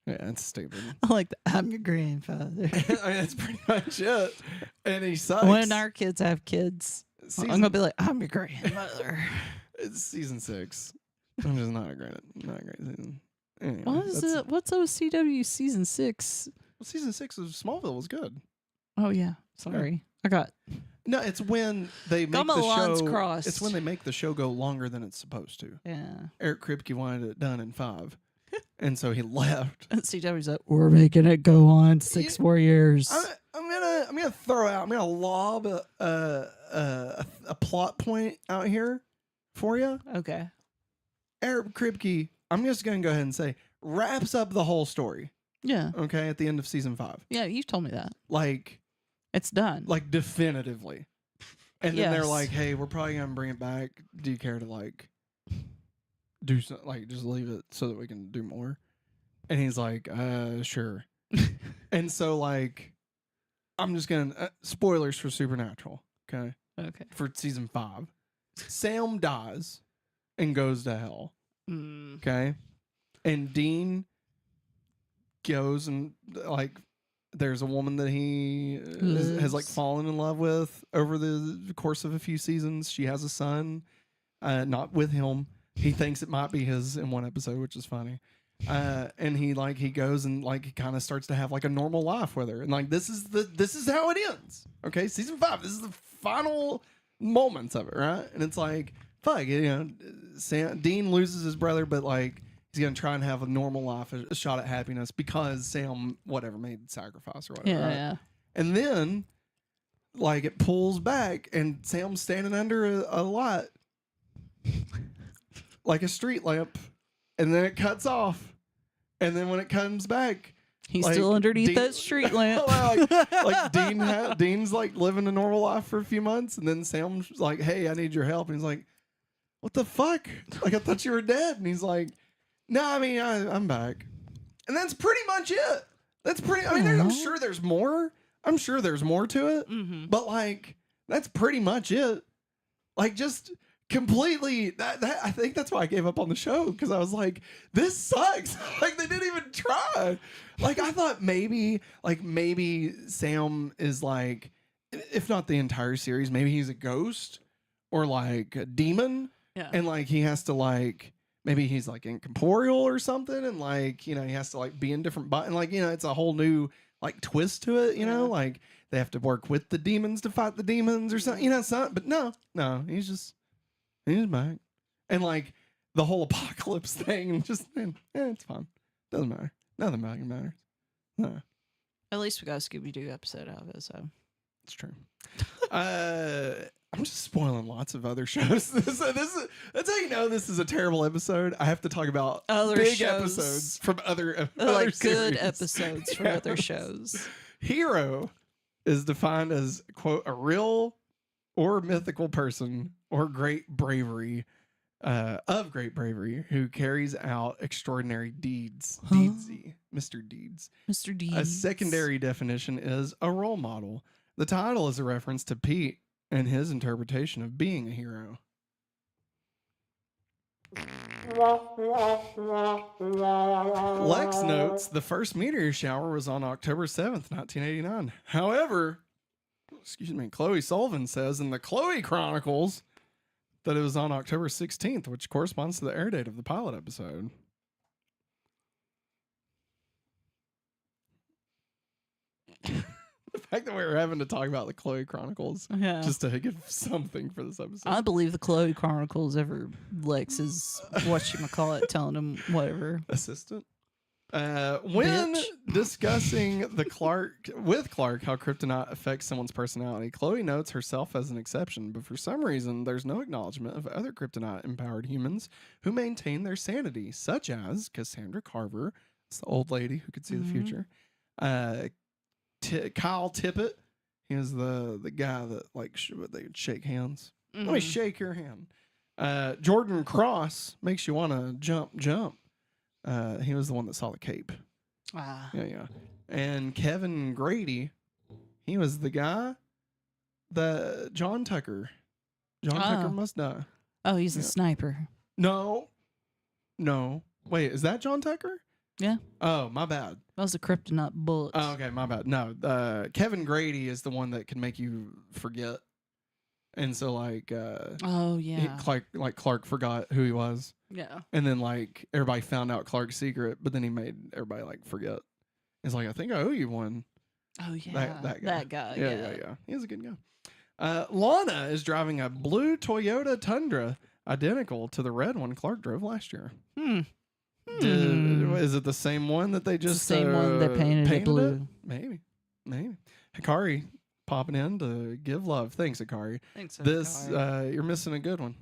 Yeah, that's stupid. I like that. I'm your grandfather. I mean, that's pretty much it. And he sucks. When our kids have kids, I'm gonna be like, I'm your grandmother. It's season 6. I'm just not a great season. Anyway, What is it? What's OCW season 6? Well, season 6 of Smallville was good. Oh yeah, sorry, I got. No, it's when they make Got my the lines show. crossed. It's when they make the show go longer than it's supposed to. Yeah. Eric Kripke wanted it done in 5, and so he left. And CW's like, we're making it go on 6 more years. I'm gonna throw out. I'm gonna lob a plot point out here for you. Okay. Eric Kripke. I'm just gonna go ahead and say wraps up the whole story. Yeah. Okay, at the end of season 5. Yeah, you told me that. Like It's done. definitively. And then they're Yes. like, "Hey, we're probably gonna bring it back. Do you care to like do something? Like just leave it so that we can do more?" And he's like, sure." And so like, I'm just gonna spoilers for Supernatural. Okay, Okay. for season 5, Sam dies and goes to hell. Mm. Okay, and Dean goes and like. There's a woman that he has like fallen in love with over the course of a few seasons. She has a son, not with him. He thinks it might be his in one episode, which is funny. And he goes and like he kind of starts to have like a normal life with her. And like this is how it ends. Okay, season 5. This is the final moments of it, right? And it's like fuck, you know, Dean loses his brother, but like. He's going to try and have a normal life, a shot at happiness because Sam, whatever, made sacrifice or whatever. Yeah, right? yeah. And then, like, it pulls back and Sam's standing under a light, like a street lamp. And then it cuts off. And then when it comes back, He's like, still underneath Dean- that street lamp. like Dean's like living a normal life for a few months. And then Sam's like, "Hey, I need your help." And he's like, "What the fuck? Like, I thought you were dead." And he's like, "No, I mean, I'm back." And that's pretty much it. That's pretty, I mean, I'm sure there's more. I'm sure there's more to it. Mm-hmm. But, like, that's pretty much it. Like, just completely, that I think that's why I gave up on the show. Because I was like, this sucks. Like, they didn't even try. Like, I thought maybe Sam is, like, if not the entire series, maybe he's a ghost or, like, a demon. Yeah. And, like, he has to, like, maybe he's like incorporeal or something, and like, you know, he has to like be in different and like, you know, it's a whole new like twist to it, you know, like they have to work with the demons to fight the demons or something, you know, something. But no, he's back. And like the whole apocalypse thing and just it's fine. Doesn't matter. Nothing matters. No. At least we got a Scooby-Doo episode out of it, so. It's true. I'm just spoiling lots of other shows. This is that's how you know this is a terrible episode. I have to talk about Other big shows. Episodes from other Like good series. episodes from other shows. Hero is defined as, quote, a real or mythical person or great bravery, of great bravery, who carries out extraordinary deeds. Huh? Deedsy, Mr. Deeds. Mr. D. A secondary definition is a role model. The title is a reference to Pete and his interpretation of being a hero. Lex notes the first meteor shower was on October 7th, 1989. However, Chloe Sullivan says in the Chloe Chronicles that it was on October 16th, which corresponds to the air date of the pilot episode. The fact that we were having to talk about the Chloe Chronicles just to give something for this episode. I believe the Chloe Chronicles over Lex's whatchamacallit telling him whatever. Assistant. When discussing the Clark how kryptonite affects someone's personality, Chloe notes herself as an exception, but for some reason there's no acknowledgement of other kryptonite empowered humans who maintain their sanity, such as Cassandra Carver, it's the old lady who could see the future. Kyle Tippett, he was the guy that they would shake hands. Let me shake your hand. Jordan Cross makes you want to jump. He was the one that saw the cape. Yeah. And Kevin Grady, he was the guy that John Tucker must die. Oh, he's a sniper. No. Wait, is that John Tucker? Yeah. Oh, my bad. That was a kryptonite bullet. Oh, okay, my bad. No, Kevin Grady is the one that can make you forget. And so oh yeah, Clark forgot who he was. Yeah. And then everybody found out Clark's secret, but then he made everybody forget. It's I think I owe you one. Oh yeah, that guy. Yeah. He's a good guy. Lana is driving a blue Toyota Tundra, identical to the red one Clark drove last year. Is it the same one that they just the same one that painted it blue? Maybe. Hikari popping in to give love. Thanks, Hikari. Thanks. You're missing a good one.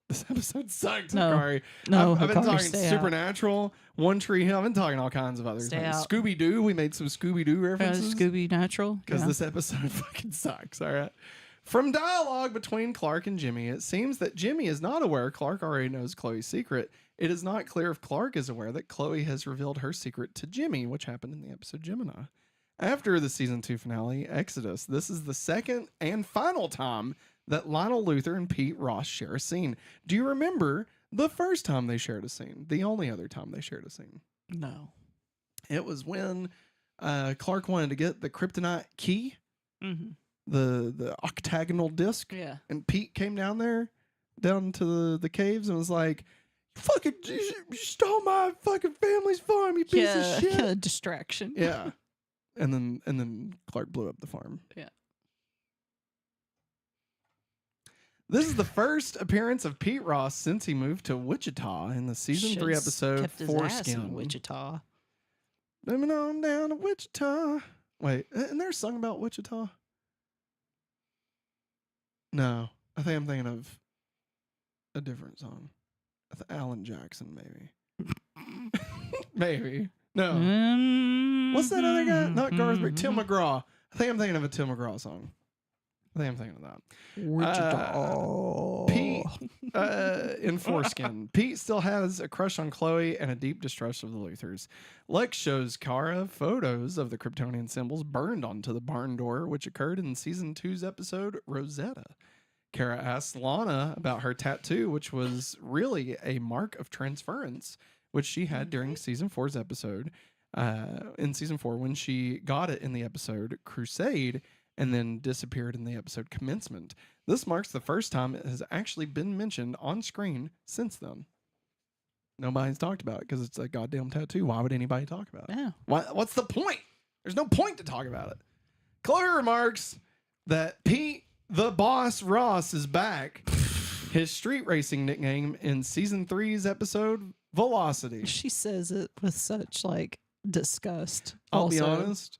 This episode sucks, No. Hikari. No, I've been Hikari, talking stay Supernatural, One Tree Hill. I've been talking all kinds of other Stay things. out. Scooby Doo. We made some Scooby Doo references. Scooby Natural. Because this episode fucking sucks. All right. From dialogue between Clark and Jimmy, it seems that Jimmy is not aware Clark already knows Chloe's secret. It is not clear if Clark is aware that Chloe has revealed her secret to Jimmy, which happened in the episode Gemini. After the season 2 finale, Exodus, this is the second and final time that Lionel Luthor and Pete Ross share a scene. Do you remember the first time they shared a scene? The only other time they shared a scene? No. It was when Clark wanted to get the Kryptonite key, the octagonal disc. Yeah. And Pete came down to the caves and was like, you stole my fucking family's farm, you piece of shit. Distraction. Yeah. And then Clark blew up the farm. Yeah. This is the first appearance of Pete Ross since he moved to Wichita in the season 3 episode kept his ass in Foreskin. Wichita. Moving on down to Wichita. Wait, isn't there a song about Wichita? No, I think I'm thinking of a different song. Alan Jackson, maybe. Maybe. No. What's that other guy? Not Garth, but Tim McGraw. I think I'm thinking of a Tim McGraw song. I think I'm thinking of that. Wichita. Pete, in Foreskin, Pete still has a crush on Chloe and a deep distrust of the Luthors. Lex shows Kara photos of the Kryptonian symbols burned onto the barn door, which occurred in season 2's episode Rosetta. Kara asks Lana about her tattoo, which was really a mark of transference, which she had during season 4's episode. In season 4, when she got it in the episode Crusade, and then disappeared in the episode Commencement. This marks the first time it has actually been mentioned on screen since then. Nobody's talked about it because it's a goddamn tattoo. Why would anybody talk about it? Yeah. What's the point? There's no point to talk about it. Chloe remarks that Pete the Boss Ross is back. His street racing nickname in season 3's episode Velocity. She says it with such disgust. I'll also. be honest.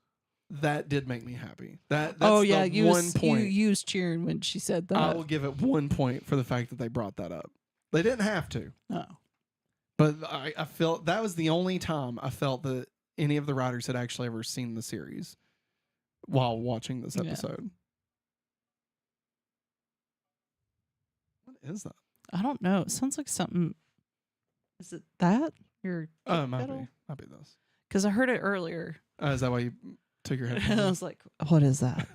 That did make me happy. That's you one point. You was cheering when she said that. I will give it 1 point for the fact that they brought that up. They didn't have to. No. But I felt that was the only time I felt that any of the writers had actually ever seen the series while watching this episode. What is that? I don't know. It sounds like something. Is it that? Oh, might be this. Because I heard it earlier. Is that why you took your headphones? I was like, what is that?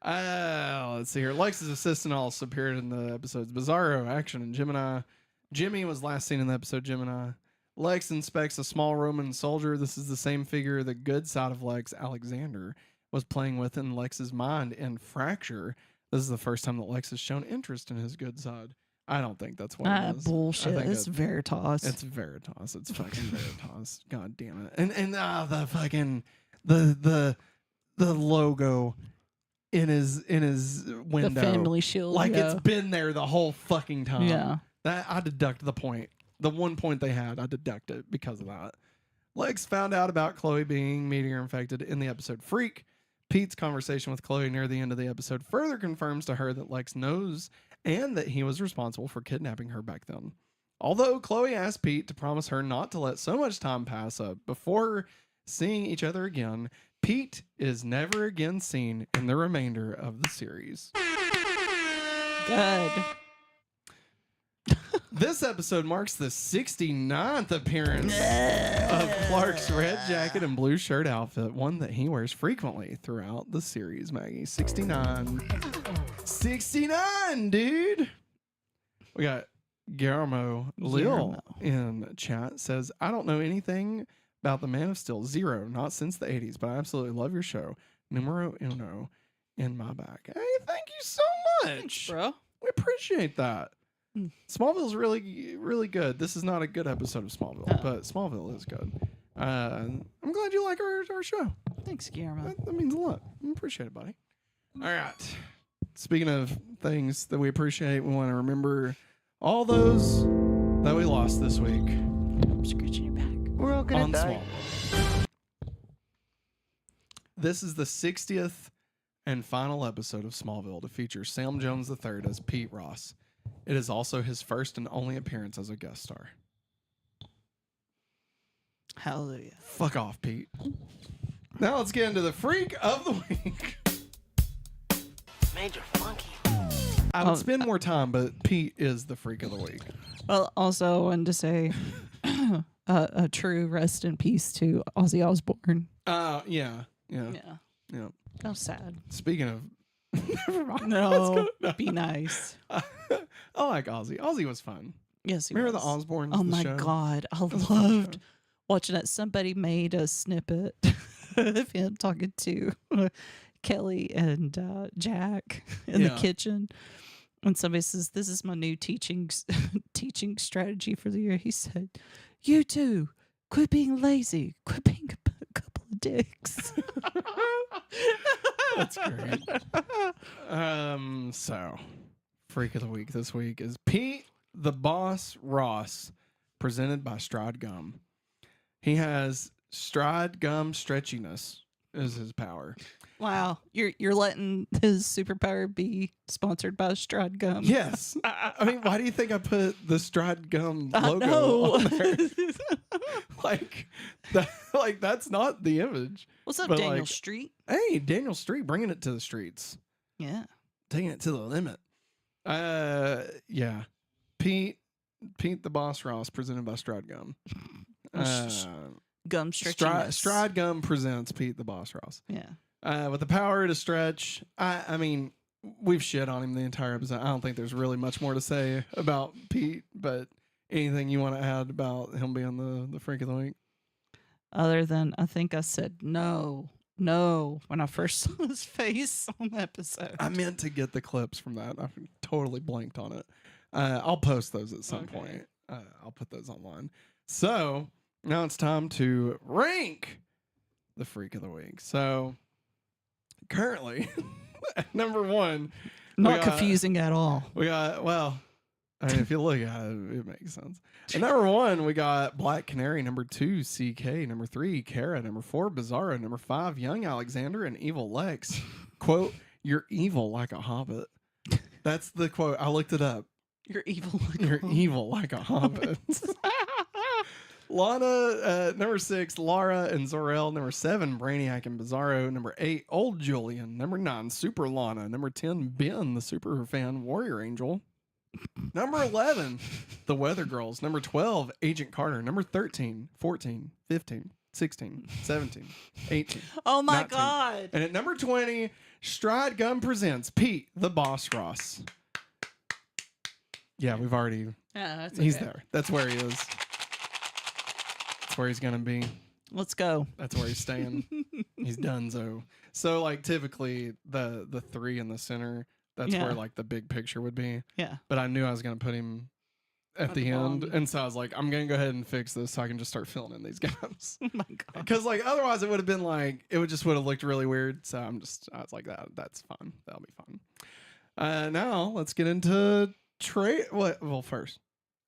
Let's see here. Lex's assistant also appeared in the episodes Bizarro, Action, and Gemini. Jimmy was last seen in the episode Gemini. Lex inspects a small Roman soldier. This is the same figure the good side of Lex, Alexander, was playing with in Lex's mind in Fracture. This is the first time that Lex has shown interest in his good side. I don't think that's what it is. Bullshit. I think It's Veritas. It's Veritas. It's fucking Veritas. God damn it. And the fucking the logo in his window. The family shield. Like yeah. it's been there the whole fucking time. Yeah. That I deduct the point. The one point they had, I deduct it because of that. Lex found out about Chloe being meteor infected in the episode Freak. Pete's conversation with Chloe near the end of the episode further confirms to her that Lex knows and that he was responsible for kidnapping her back then. Although Chloe asked Pete to promise her not to let so much time pass up before seeing each other again, Pete is never again seen in the remainder of the series. Good. This episode marks the 69th appearance of Clark's red jacket and blue shirt outfit, one that he wears frequently throughout the series, Maggie. 69. 69, dude. We got Guillermo Lil in chat. Says, I don't know anything about the Man of Steel. Zero. Not since the 80s, but I absolutely love your show. Numero uno in my back. Hey, thank you so much. Thanks, bro. We appreciate that. Smallville's really, really good. This is not a good episode of Smallville, but Smallville is good. I'm glad you like our show. Thanks, Guillermo. That means a lot. I appreciate it, buddy. All right. Speaking of things that we appreciate, we want to remember all those that we lost this week. I'm scratching your back. We're all gonna On die. Smallville. This is the 60th and final episode of Smallville to feature Sam Jones III as Pete Ross. It is also his first and only appearance as a guest star. Hallelujah. Fuck off, Pete. Now let's get into the freak of the week. Major funky. I would spend more time, but Pete is the freak of the week. Well, also I wanted to say a true rest in peace to Ozzy Osbourne. Yeah. Yeah. How sad. Speaking of, never mind. No, be nice. I like Ozzy. Ozzy was fun. Yes, he Remember was. the Osbournes? Oh the my show? God. I was a fun loved show. watching it. Somebody made a snippet of him talking to Kelly and Jack in the Yeah. kitchen. And somebody says, "This is my new teaching strategy for the year." He said, "You two, quit being lazy. Quit being a couple of dicks." That's great. So, freak of the week this week is Pete the Boss Ross, presented by Stride Gum. He has Stride Gum stretchiness is his power. Wow, you're letting his superpower be sponsored by Stride Gum. Yes. I mean, why do you think I put the Stride Gum I logo know. on there? like that's not the image. What's up, But, Daniel like, Street? Hey, Daniel Street, bringing it to the streets. Yeah. Taking it to the limit. Yeah. Pete the Boss Ross, presented by Stride Gum. Gum stretchiness. Stride Gum presents Pete the Boss Ross. Yeah. With the power to stretch, I mean, we've shit on him the entire episode. I don't think there's really much more to say about Pete, but anything you want to add about him being the freak of the week? Other than I think I said no when I first saw his face on the episode. I meant to get the clips from that. I totally blanked on it. I'll post those at some point. I'll put those online. So now it's time to rank the freak of the week. So currently, at number one, Not confusing at all. we got, well, I mean, if you look at it, it makes sense. At number one, we got Black Canary. Number two, CK. Number three, Kara. Number four, Bizarro. Number five, Young Alexander and Evil Lex. Quote, "You're evil like a hobbit." That's the quote. I looked it up. You're evil. You're evil like a hobbit. Lana, number six, Lara and Zor-El. Number seven, Brainiac and Bizarro. Number eight, Old Julian. Number nine, Super Lana. Number 10, Ben, the super fan Warrior Angel. Number 11, The Weather Girls. Number 12, Agent Carter. Number 13, 14, 15, 16, 17, 18. Oh my 19. God. And at number 20, Stride Gum presents Pete the Boss Ross. Yeah, we've already. That's He's okay. there. That's where he is. That's where he's gonna be. Let's go. That's where he's staying. He's donezo. So like typically the 3 in the center, that's Yeah. where like the big picture would be. Yeah. But I knew I was gonna put him at the end, bottom. and so I was like, I'm gonna go ahead and fix this so I can just start filling in these gaps. Oh my god. Because like otherwise it would have been like it would have looked really weird. So I was like that's fine. That'll be fine. Now let's get into well first.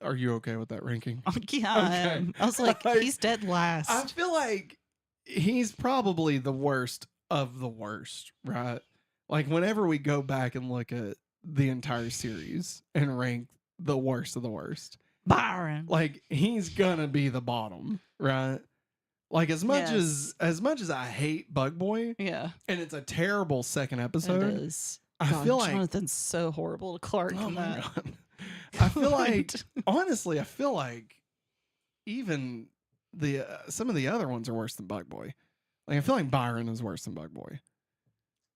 Are you okay with that ranking? Oh, yeah, I am. I was like, he's dead last. I feel like he's probably the worst of the worst, right? Like whenever we go back and look at the entire series and rank the worst of the worst, Byron. like he's gonna be the bottom, right? Like as much Yes. as I hate Bug Boy, Yeah. and it's a terrible second It episode. is. I God, feel like Jonathan's so horrible to Clark oh in my that. god, I feel like honestly, I feel like even the some of the other ones are worse than Bug Boy. Like I feel like Byron is worse than Bug Boy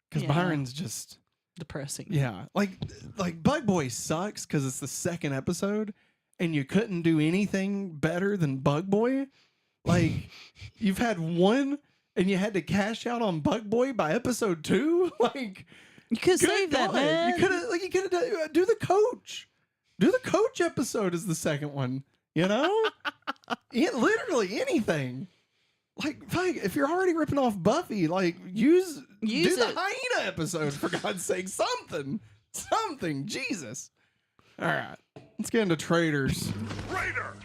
because Yeah. Byron's just Depressing. yeah, like Bug Boy sucks because it's the second episode and you couldn't do anything better than Bug Boy. Like you've had one and you had to cash out on Bug Boy by episode 2. Like You could good save that, God. man. You could have do the coach. Do the coach episode as the second one. You know, literally anything. Like, if you're already ripping off Buffy, like do the it. hyena episode for God's sake. Something. Jesus. All right, let's get into Traitors. Traitor!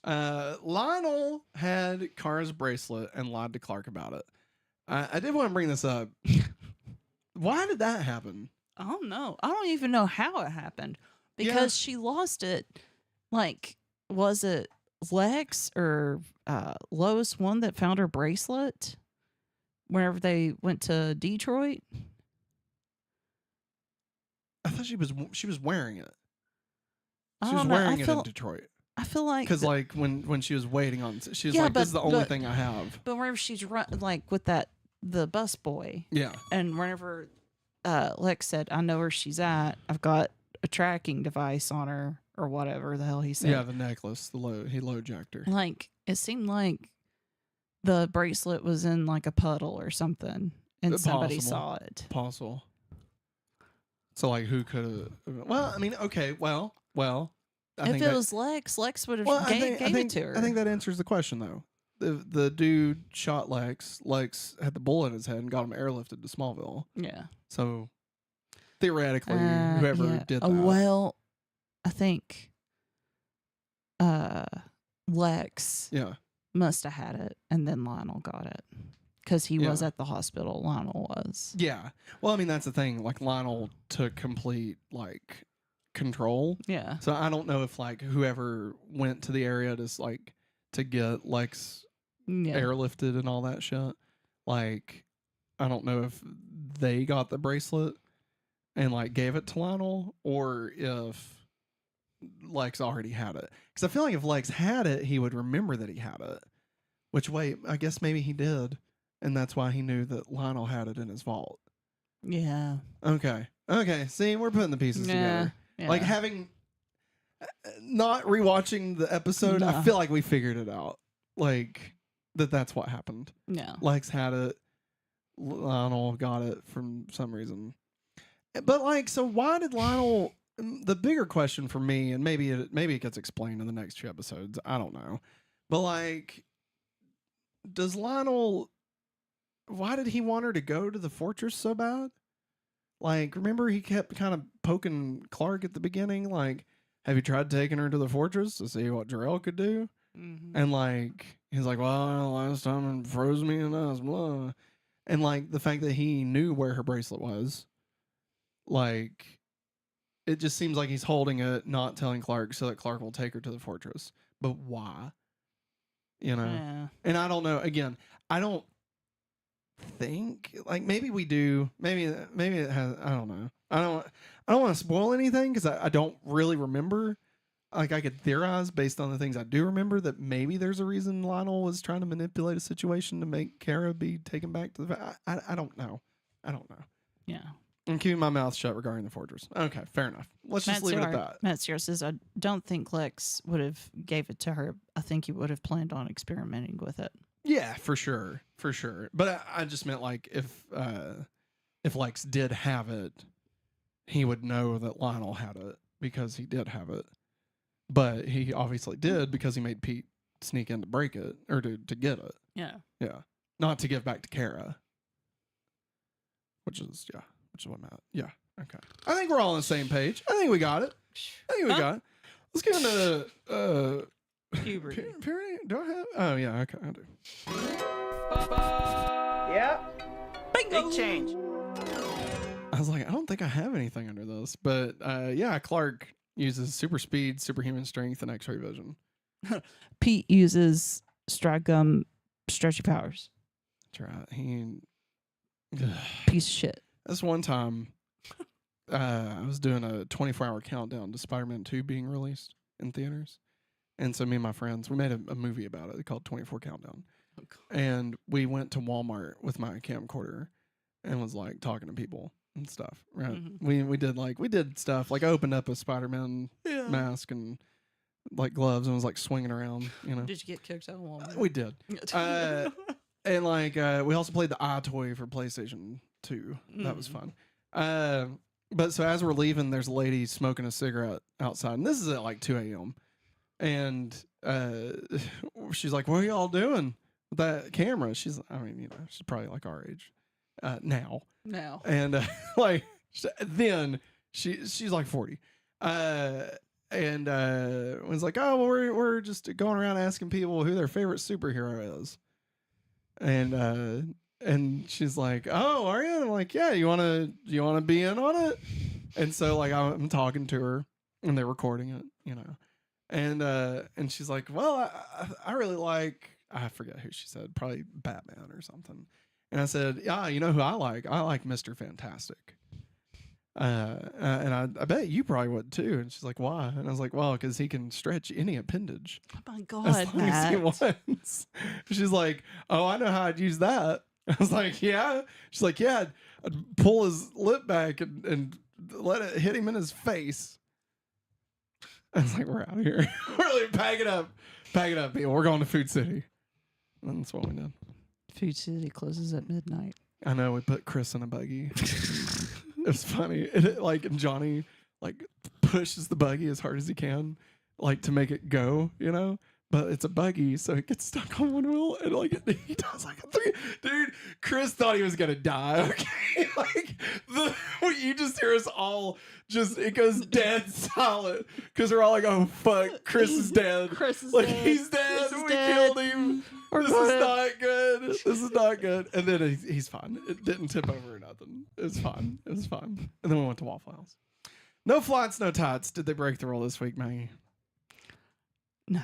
Lionel had Kara's bracelet and lied to Clark about it. I did want to bring this up. Why did that happen? I don't know. I don't even know how it happened because she lost it. Like, was it Lex or Lois one that found her bracelet whenever they went to Detroit? I thought she was wearing it. I She was don't know. wearing it in Detroit. I feel like Because like when she was waiting on, she was Yeah, like, "This is the only but- thing I have." but whenever she's like with the bus boy, Yeah, and whenever Lex said, "I know where she's at. I've got a tracking device on her," or whatever the hell he said. yeah, the necklace, he low jacked her. Like it seemed like the bracelet was in like a puddle or something, and somebody Possible. saw it. Possible. So like, who could have? Well, I mean, okay, well. I If think it that- was Lex, Lex would have well, gave it to her. I think that answers the question though. The dude shot Lex. Lex had the bullet in his head and got him airlifted to Smallville. yeah. So theoretically, whoever Yeah. did that, Well, I think Lex yeah, must have had it, and then Lionel got it because he was Yeah. at the hospital. Lionel was. yeah. Well, I mean, that's the thing. Like Lionel took complete like control. Yeah. So I don't know if like whoever went to the area to get Lex Yeah. airlifted and all that shit. Like, I don't know if they got the bracelet and like gave it to Lionel or if Lex already had it. Because I feel like if Lex had it, he would remember that he had it. Which, wait, I guess maybe he did. And that's why he knew that Lionel had it in his vault. Yeah. Okay. See, we're putting the pieces together. Yeah. Like having not rewatching the episode, I No. feel like we figured it out. Like that's what happened. No. Lex had it. Lionel got it from some reason. But like, so why did Lionel? The bigger question for me, and maybe it gets explained in the next 2 episodes. I don't know. But like, does Lionel? Why did he want her to go to the fortress so bad? Like, remember he kept kind of poking Clark at the beginning. Like, have you tried taking her to the fortress to see what Jarrell could do? Mm-hmm. And like, he's like, well, last time it froze me and us, blah. And like the fact that he knew where her bracelet was, like, it just seems like he's holding it, not telling Clark so that Clark will take her to the fortress. But why? You know? Yeah. And I don't know. Again, I don't think like maybe we do. Maybe it has. I don't know. I don't want to spoil anything because I don't really remember. like I could theorize based on the things I do remember that maybe there's a reason Lionel was trying to manipulate a situation to make Kara be taken back to the. I don't know. I don't know. Yeah. I'm keeping my mouth shut regarding the fortress. Okay, fair enough. Let's just leave it at that. Matt Sierra says, I don't think Lex would have gave it to her. I think he would have planned on experimenting with it. Yeah, for sure. But I just meant like if Lex did have it, he would know that Lionel had it because he did have it. But he obviously did because he made Pete sneak in to break it or to get it. Yeah. Yeah. Not to give back to Kara. Which is what I'm at. Yeah. Okay. I think we're all on the same page. I think we got it. Let's get into Puberty. Puberty? Do I have? Oh yeah, okay, I do. Yep. Big change. I was like, I don't think I have anything under this, but yeah, Clark uses super speed, superhuman strength, and X-ray vision. Pete uses Stragum stretchy powers. That's right. He Piece of shit. this one time, I was doing a 24-hour countdown to Spider-Man 2 being released in theaters, and so me and my friends we made a movie about it called 24 Countdown, and we went to Walmart with my camcorder and was like talking to people and stuff. Right? Mm-hmm. We did stuff like I opened up a Spider-Man mask and like gloves and was like swinging around. You know? Did you get kicked out of Walmart? We did. And like we also played the iToy for PlayStation 2. That was fun. But so as we're leaving, there's a lady smoking a cigarette outside, and this is at like 2 a.m. And she's like, "What are y'all doing with that camera?" She's probably like our age now. And like then she's like 40. And was like, "Oh, well, we're just going around asking people who their favorite superhero is." And she's like, "Oh, are you?" And I'm like, "Yeah, you wanna be in on it?" And so like I'm talking to her, and they're recording it, you know. And she's like, "Well, I really like," I forget who she said, probably Batman or something. And I said, "Yeah, you know who I like? I like Mr. Fantastic." And I bet you probably would too. And she's like, "Why?" And I was like, "Well, because he can stretch any appendage. Oh my God, as long as he Matt. wants." She's like, "Oh, I know how I'd use that." I was like, "Yeah." She's like, "Yeah, I'd pull his lip back and let it hit him in his face." I was like, "We're out of here." Really, pack it up, people. We're going to Food City. And that's what we did. Food City closes at midnight. I know, we put Chris in a buggy. It was funny. And Johnny like pushes the buggy as hard as he can, like to make it go, you know. But it's a buggy, so it gets stuck on one wheel, and like he does like a 3. Dude, Chris thought he was gonna die. Okay, like you just hear us all it goes dead silent because we're all like, "Oh fuck, Chris is dead. Like dead. he's dead. Chris is We dead. killed him. We're This is not good. This is not good." And then he's fine. It didn't tip over or nothing. It was fine. And then we went to Waffle House. No flights, no tots. Did they break the rule this week, Maggie? No.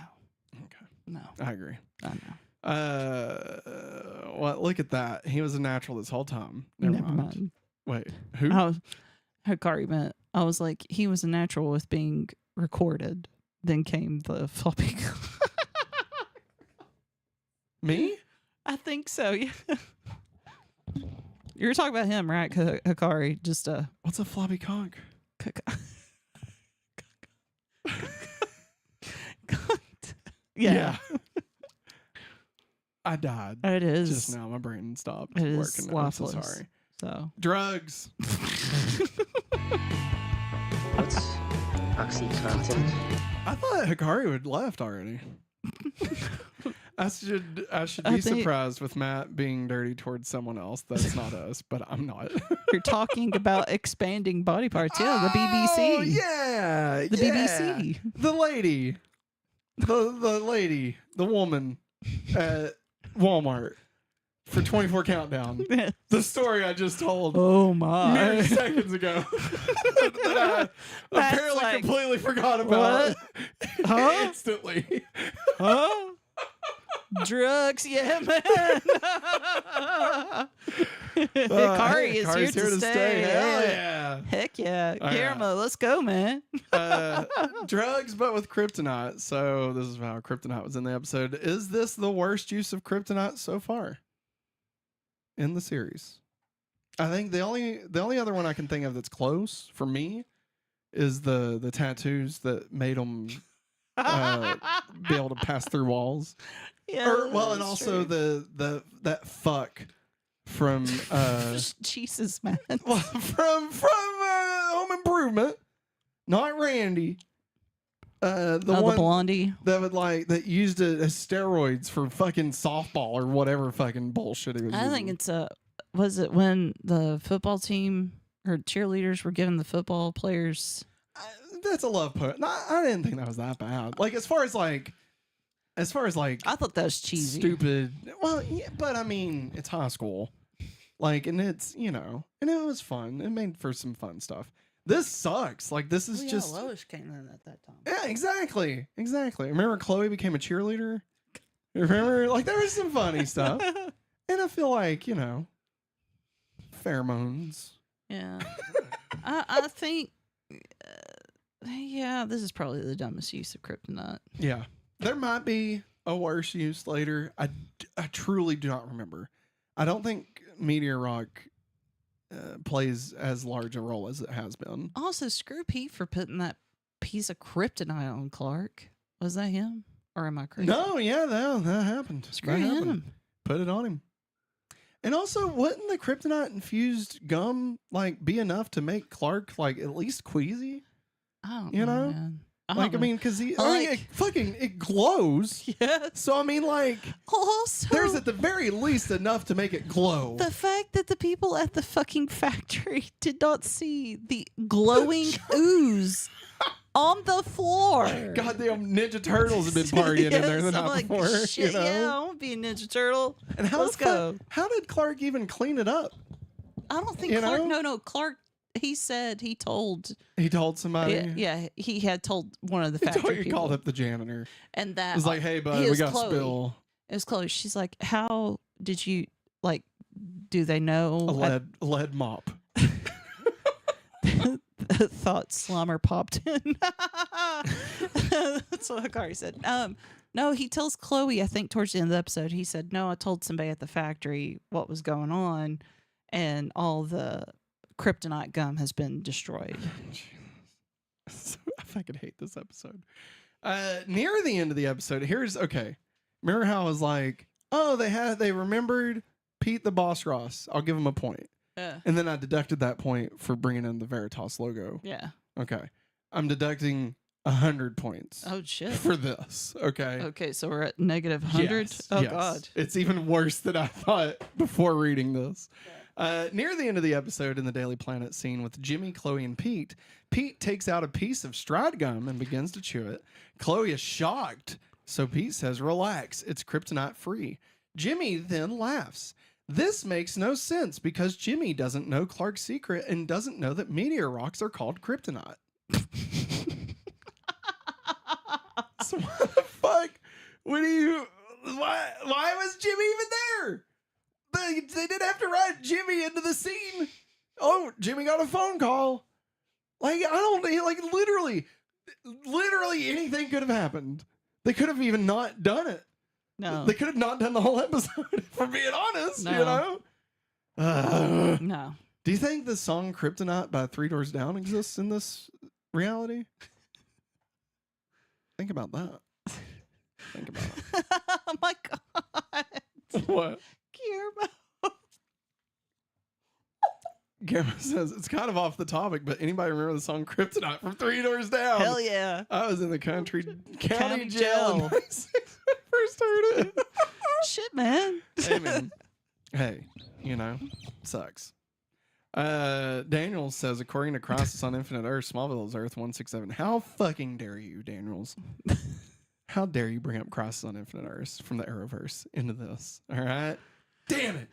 Okay. No. I agree. I know. Well, look at that. He was a natural this whole time. Never mind. Wait, who? Hikari meant. I was like, he was a natural with being recorded. Then came the floppy. Me? I think so. Yeah. You were talking about him, right, Hikari? Just What's a floppy cock? Yeah. I died. It is. Just now. My brain stopped It working. is I'm so lifeless. sorry. So Drugs. What's OxyContin? I thought Hikari had left already. I should I be think- surprised with Matt being dirty towards someone else. That's not us, but I'm not. you're talking about expanding body parts. Yeah, the BBC. Oh, yeah. The BBC. The lady. The lady. The woman at Walmart for 24 Countdown. The story I just told Oh my. mere seconds ago that I That's apparently like, completely forgot about Huh? instantly. Huh? Drugs, yeah, man. Kari is Kari's here to stay. Hell yeah. Heck yeah. All right. Guillermo, let's go, man. Drugs, but with kryptonite. So this is how kryptonite was in the episode. Is this the worst use of kryptonite so far in the series? I think the only other one I can think of that's close for me is the tattoos that made them be able to pass through walls. Yeah, And also that fuck from Jesus, man. from Home Improvement, not Randy. The The blondie. that used it as steroids for fucking softball or whatever fucking bullshit he was I using. think it's was it when the football team or cheerleaders were giving the football players? That's a love poem. I didn't think that was that bad. Like as far as like I thought that was cheesy. stupid. Well, yeah, but I mean, it's high school. Like, and it's, and it was fun. It made for some fun stuff. This sucks. Like, this is just. Lois came in at that time. Yeah, exactly. Remember Chloe became a cheerleader? Remember? Like, there was some funny stuff. And I feel like, pheromones. Yeah. I think, this is probably the dumbest use of kryptonite. Yeah. There might be a worse use later. I truly do not remember. I don't think Meteor Rock plays as large a role as it has been. Also, screw Pete for putting that piece of kryptonite on Clark. Was that him? Or am I crazy? No, yeah, that happened. Screw That him. happened. Put it on him. And also, wouldn't the kryptonite infused gum be enough to make Clark at least queasy? I don't You know, know? man. Because it glows. Yes. So Also, there's at the very least enough to make it glow. the fact that the people at the fucking factory did not see the glowing ooze on the floor. Goddamn Ninja Turtles have been partying in there the Yes, I'm night like, before. shit, yeah, I want to be a Ninja Turtle. And Let's go. How did Clark even clean it up? I don't think You Clark. know? No, Clark. He said he told. He told somebody. Yeah, he had told one of the He factory people. called up the janitor. And that It was like, hey, bud, it we was got Chloe. spill. It was Chloe. She's like, how did you do they know? A lead mop. Thought Slumber popped in. That's what Hikari said. No, he tells Chloe, I think towards the end of the episode, he said, no, I told somebody at the factory what was going on, and all the kryptonite gum has been destroyed. I fucking hate this episode. Near the end of the episode, remember how I was like, oh, they remembered Pete the Boss Ross. I'll give him a point. Yeah. And then I deducted that point for bringing in the Veritas logo. Yeah. Okay. I'm deducting 100 points Oh, shit. for this. Okay. Okay, so we're at negative 100? Yes, Oh, yes. God. It's even worse than I thought before reading this. Near the end of the episode in the Daily Planet scene with Jimmy, Chloe, and Pete, Pete takes out a piece of stride gum and begins to chew it. Chloe is shocked, so Pete says, relax, it's kryptonite free. Jimmy then laughs. This makes no sense because Jimmy doesn't know Clark's secret and doesn't know that meteor rocks are called kryptonite. So what the fuck? Why was Jimmy even there? They didn't have to write Jimmy into the scene. Oh, Jimmy got a phone call. Literally anything could have happened. They could have even not done it. No. They could have not done the whole episode, if we're being honest, No. No. Do you think the song Kryptonite by Three Doors Down exists in this reality? Think about that. Think about it. Oh, my God. What? Guillermo. Guillermo says, it's kind of off the topic, but anybody remember the song Kryptonite from Three Doors Down? Hell yeah. I was in the county County jail in jail. 96 when I first heard it. Shit, man. Hey, man. Hey, sucks. Daniels says, according to Crisis on Infinite Earth, Smallville is Earth 167. How fucking dare you, Daniels? How dare you bring up Crisis on Infinite Earth from the Arrowverse into this? All right? Damn it.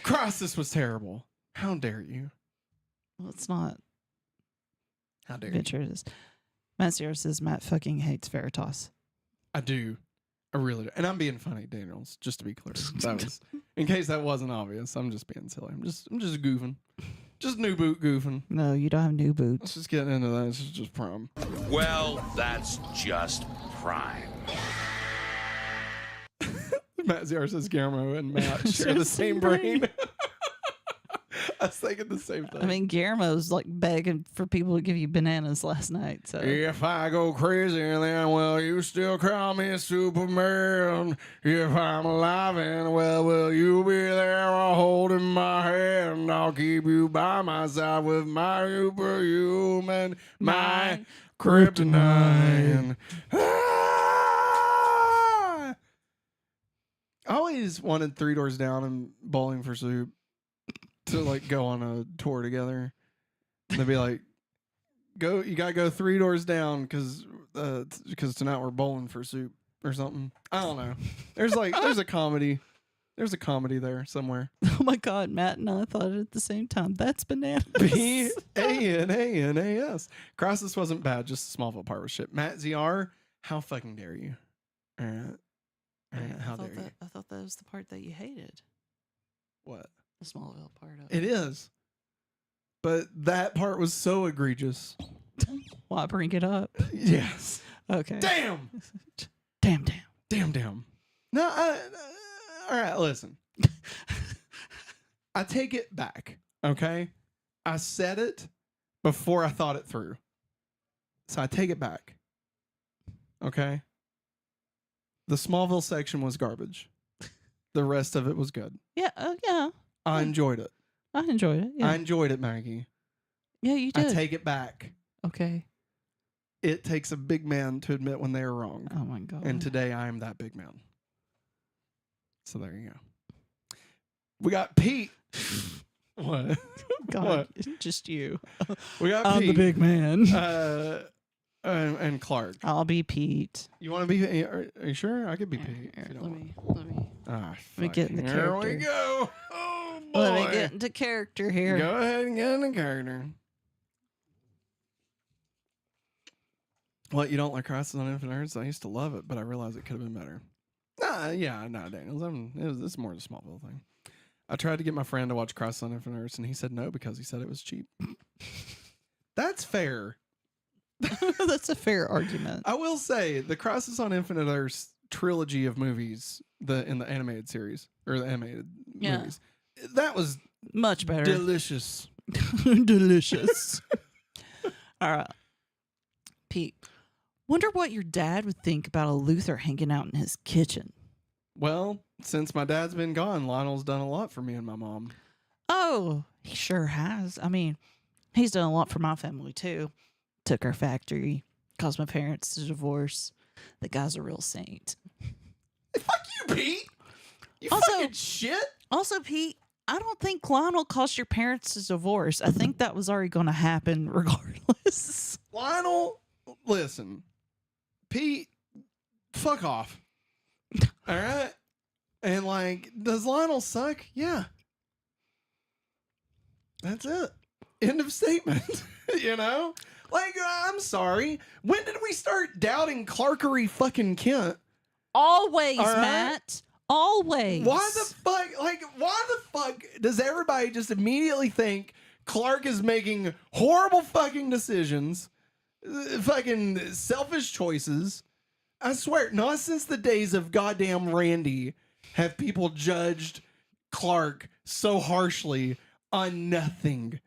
Crisis was terrible. How dare you? Well, it's not. How dare you? Venture is. Matt Sierra says Matt fucking hates Veritas. I do. I really do. And I'm being funny, Daniels, just to be clear. That was, in case that wasn't obvious, I'm just being silly. I'm just goofing. Just new boot goofing. No, you don't have new Let's boots. just get into that. This is just prom. Well, that's just prime. Matt ZR says Guillermo and Matt share the same brain. I was thinking the same thing. I mean, Guillermo's like begging for people to give you bananas last night. So if I go crazy, then, well, you still call me Superman. If I'm alive, and, well, will you be there holding my hand? I'll keep you by my side with my superhuman, my kryptonite. Ah! I always wanted Three Doors Down and Bowling for Soup to like go on a tour together. And they'd be like, "Go, you gotta go 3 doors down because tonight we're bowling for soup or something." I don't know. There's a comedy. There's a comedy there somewhere. oh my God, Matt and I thought it at the same time. That's bananas. B-A-N-A-N-A-S. Crisis wasn't bad, just the Smallville part was shit. Matt ZR, how fucking dare you? All right. How dare you? I thought that was the part that you hated. What? The Smallville part of It is. But that part was so egregious. Why bring it up? Yes. Okay. Damn. Damn. No, all right, listen. I take it back, okay? I said it before I thought it through. So I take it back. Okay? The Smallville section was garbage. The rest of it was good. Yeah. Yeah. I enjoyed it. I enjoyed it. Yeah. I enjoyed it, Maggie. Yeah, you did. I take it back. Okay. It takes a big man to admit when they are wrong. Oh my God. And today I am that big man. So there you go. We got Pete. What? God, What? just you. We got I'm Pete. the big man. And Clark. I'll be Pete. You want to be? Are you sure? I could be Pete. Here, if you don't let want. me. Ah, me get in the Here we character. go. Oh boy. Let me get into character here. Go ahead and get in the character. What, you don't like Crisis on Infinite Earths? I used to love it, but I realized it could have been better. Nah, Daniels. This is more the Smallville thing. I tried to get my friend to watch Crisis on Infinite Earths, and he said no because he said it was cheap. That's fair. That's a fair argument. I will say the Crisis on Infinite Earths trilogy of movies, in the animated series or the animated movies, that was Much better. delicious. Delicious. All right. Pete, wonder what your dad would think about a Luther hanging out in his kitchen. Well, since my dad's been gone, Lionel's done a lot for me and my mom. Oh, he sure has. I mean, he's done a lot for my family too. Took our factory, caused my parents to divorce. The guy's a real saint. Fuck you, Pete. You Also- fucking shit. Also, Pete, I don't think Lionel caused your parents to divorce. I think that was already going to happen regardless. Lionel, listen. Pete, fuck off. All right? And like, does Lionel suck? Yeah. That's it. End of statement. You know? Like, I'm sorry. When did we start doubting Clarkery fucking Kent? Always, All right. Matt. Always. Why the fuck does everybody just immediately think Clark is making horrible fucking decisions, fucking selfish choices? I swear, not since the days of goddamn Randy have people judged Clark so harshly on nothing.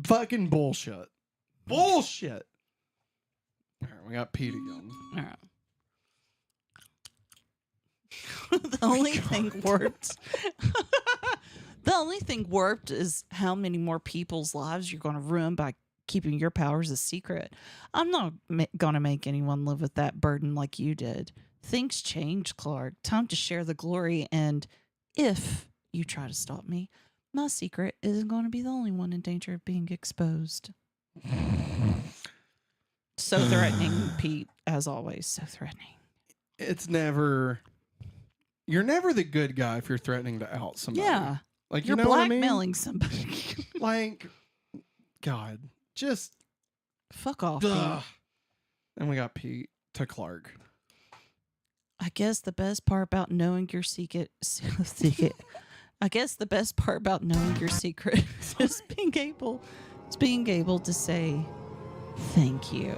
Fucking bullshit. Bullshit. All right, we got Pete again. All right. The only thing warped. The only thing warped is how many more people's lives you're going to ruin by keeping your powers a secret. I'm not going to make anyone live with that burden like you did. Things change, Clark. Time to share the glory. And if you try to stop me, my secret isn't going to be the only one in danger of being exposed. So threatening, Pete, as always. So threatening. It's never. You're never the good guy if you're threatening to out somebody. Yeah. Like, You're you know what I mean? blackmailing somebody. Like, God, just Fuck off. ugh. And we got Pete to Clark. I guess the best part about knowing your secret. I guess the best part about knowing your secret is being able to say thank you.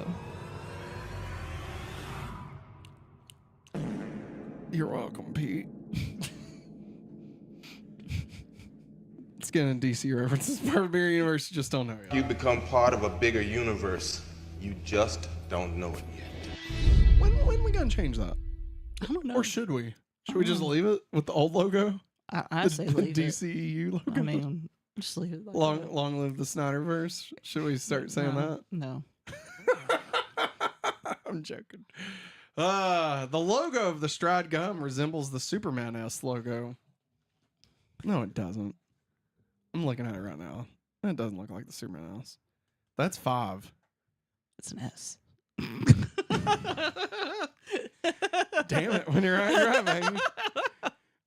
You're welcome, Pete. It's getting DCU references. Part of bigger universe, you just don't know yet. You become part of a bigger universe. You just don't know it yet. When are we gonna change that? I don't know. Or should we? Should we just leave it with the old logo? I say the leave it. DCEU logo. I mean, just leave it like long that. long live the Snyderverse. Should we start saying that? No. I'm joking. The logo of the Stride gum resembles the Superman S logo. No, it doesn't. I'm looking at it right now. It doesn't look like the Superman S. That's 5. It's an S. Damn it! When you're right, Maggie.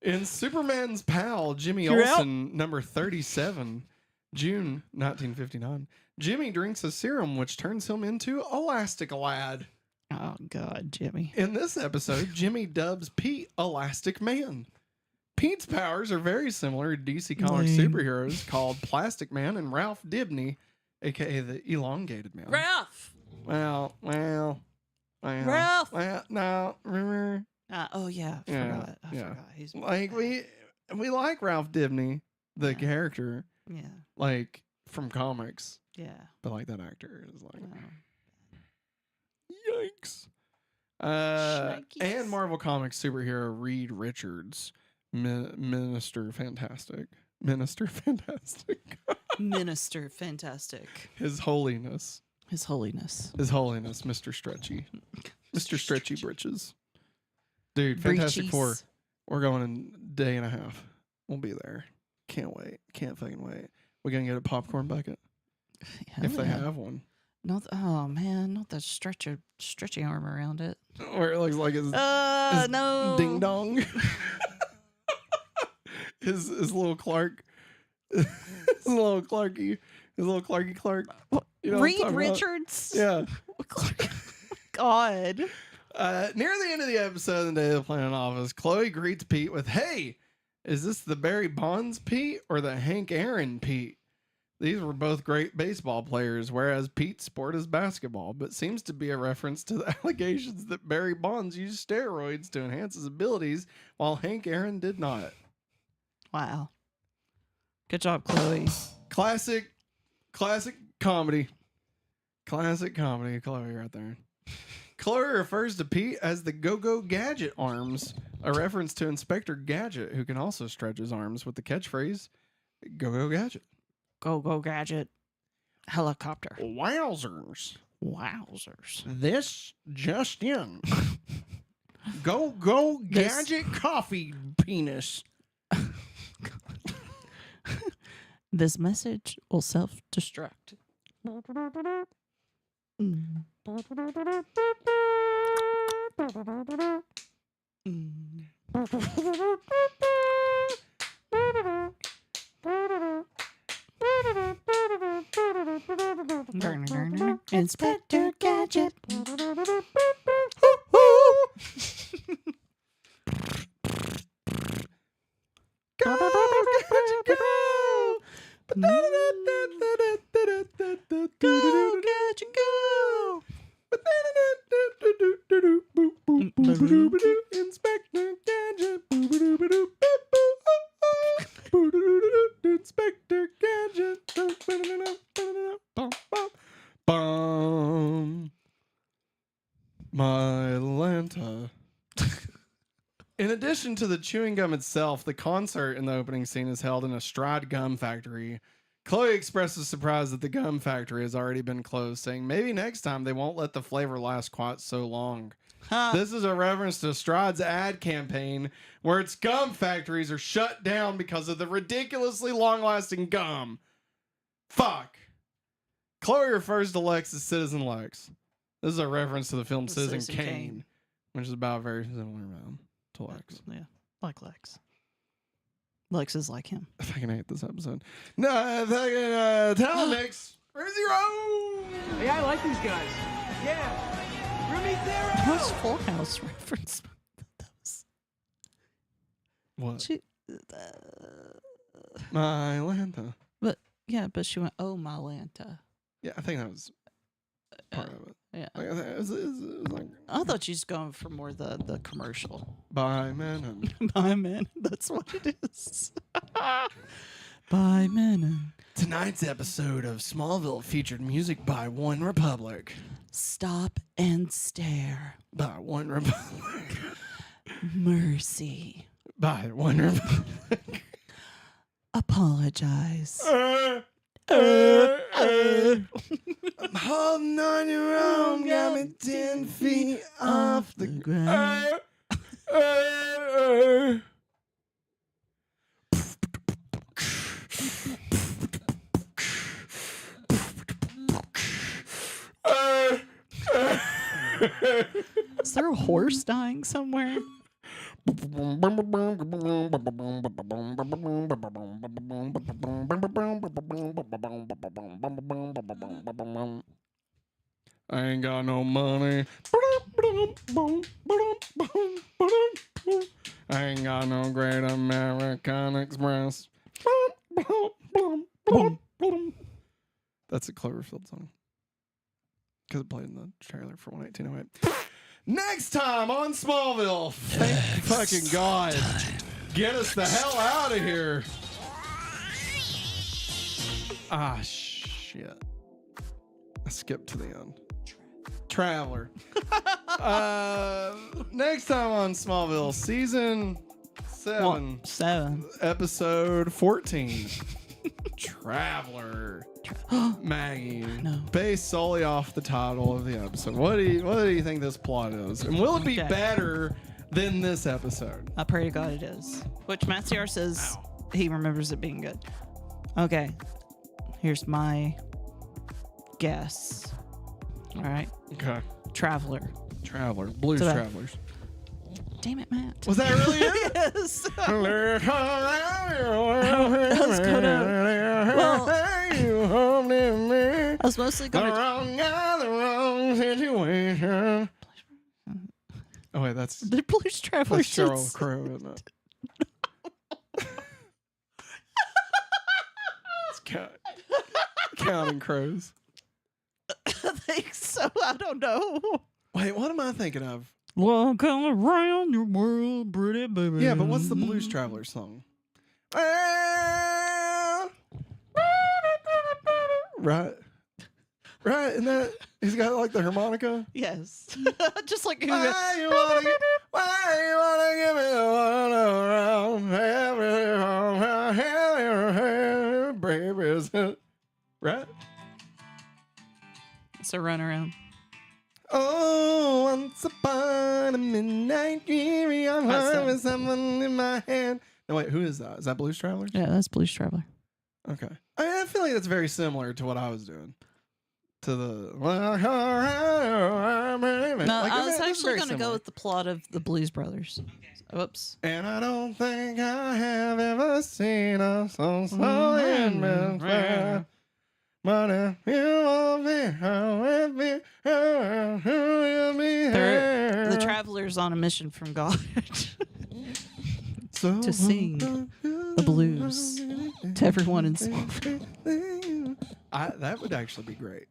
In Superman's pal, Jimmy You're Olsen, number 37, June 1959, Jimmy drinks a serum which turns him into Elastic Lad. Oh, God, Jimmy. In this episode, Jimmy dubs Pete Elastic Man. Pete's powers are very similar to DC Comics superheroes called Plastic Man and Ralph Dibny, a.k.a. the Elongated Man. Ralph! Well, Ralph! no, remember? Oh, yeah. I forgot. I forgot. He's Like, we like Ralph Dibny, the Yeah. character, Yeah. like, from comics. Yeah. But, like, that actor is like, Oh. yikes. Shnikes. And Marvel Comics superhero Reed Richards, Minister Fantastic. Minister Fantastic. His Holiness. His Holiness. His Holiness, Mr. Stretchy. Mr. Stretchy Britches. Dude, Fantastic Breechies. Four. We're going in a day and a half. We'll be there. Can't wait. Can't fucking wait. We're going to get a popcorn bucket. Yeah, If they yeah. have one. Oh man, not that stretchy arm around it. Or it looks like his No. ding dong. his little Clark. his little Clarky. His little Clarky Clark. You know what I'm Reed talking about? Richards. Yeah. God. Near the end of the episode, the day of the planet office, Chloe greets Pete with, "Hey, is this the Barry Bonds Pete or the Hank Aaron Pete? These were both great baseball players, whereas Pete's sport is basketball, but seems to be a reference to the allegations that Barry Bonds used steroids to enhance his abilities, while Hank Aaron did not." Wow. Good job, Chloe. Classic comedy. Classic comedy, Chloe right there. Chloe refers to Pete as the Go-Go Gadget arms, a reference to Inspector Gadget, who can also stretch his arms with the catchphrase, "Go-Go Gadget." Go gadget. Helicopter. Wowzers. Wowzers. This just in. Go Gadget coffee penis. This message will self-destruct. Mm. Mm. Inspector Gadget. Go, Gadget, go. Inspector Gadget. Inspector Gadget. Bum. My Atlanta. In addition to the chewing gum itself, the concert in the opening scene is held in a Stride gum factory. Chloe expresses surprise that the gum factory has already been closed, saying maybe next time they won't let the flavor last quite so long. This is a reference to Stride's ad campaign where its gum factories are shut down because of the ridiculously long-lasting gum. Fuck. Chloe refers to Lex as Citizen Lex. This is a reference to the film Citizen Kane, which is about very similar to Lex. Yeah, like Lex. Lex is like him. I fucking hate this episode. No, Talon Mix. Where's your own? Hey, I like these guys. Yeah. Roomy Zero. What's Full House reference? What? She, My Lanta. but she went, "Oh, my Lanta." Yeah, I think that was part of it. Yeah. Like, it was like, I thought she was going for more the commercial. bye, man. Bye, man. That's what it is. Bye, man. Tonight's episode of Smallville featured music by OneRepublic. Stop and stare. By OneRepublic. Mercy. By OneRepublic. Apologize. I'm holding on your arm, got me 10 feet off the ground. Is there a horse dying somewhere? I ain't got no money. I ain't got no Great American Express. That's a Cloverfield song. Because it played in the trailer for 11808. Next time on Smallville. Thank fucking God. Get us the hell out of here. Ah, shit. I skipped to the end. Traveler. Next time on Smallville, season 7, 7. episode 14. Traveler. Maggie. No. Based solely off the title of the episode. What do you think this plot is? And will it be Okay. better than this episode? I pray to God it is. Which Matt CR says he remembers it being good. Okay. Here's my guess. All right. Okay. Traveler. Traveler. Blues So that- Travelers. Damn it, Matt. Was that really it? Yes. I was I was mostly going to. wrong guy, the wrong situation. Oh wait, that's The Blues Travelers. Sheryl Crow, isn't it? It's Counting Crows. I think so. I don't know. Wait, what am I thinking of? Walking around your world, pretty baby. Yeah, but what's the Blues Travelers song? Right. Right, and that he's got like the harmonica. Yes. Just like who? Why you wanna give me the one around, baby? Is it right? It's a run around. Oh, once upon a midnight dream, I'm That's them. with someone in my hand. No, wait, who is that? Is that Blues Travelers? Yeah, that's Blues Traveler. Okay. I feel like that's very similar to what I was doing. To the No, I was actually going to go with the plot of the Blues Brothers. Whoops. And I don't think I have ever seen a song so in before. But if you want me, I will be, who will be They're the here? Travelers on a mission from God So to sing the blues to everyone in Smallville. That would actually be great.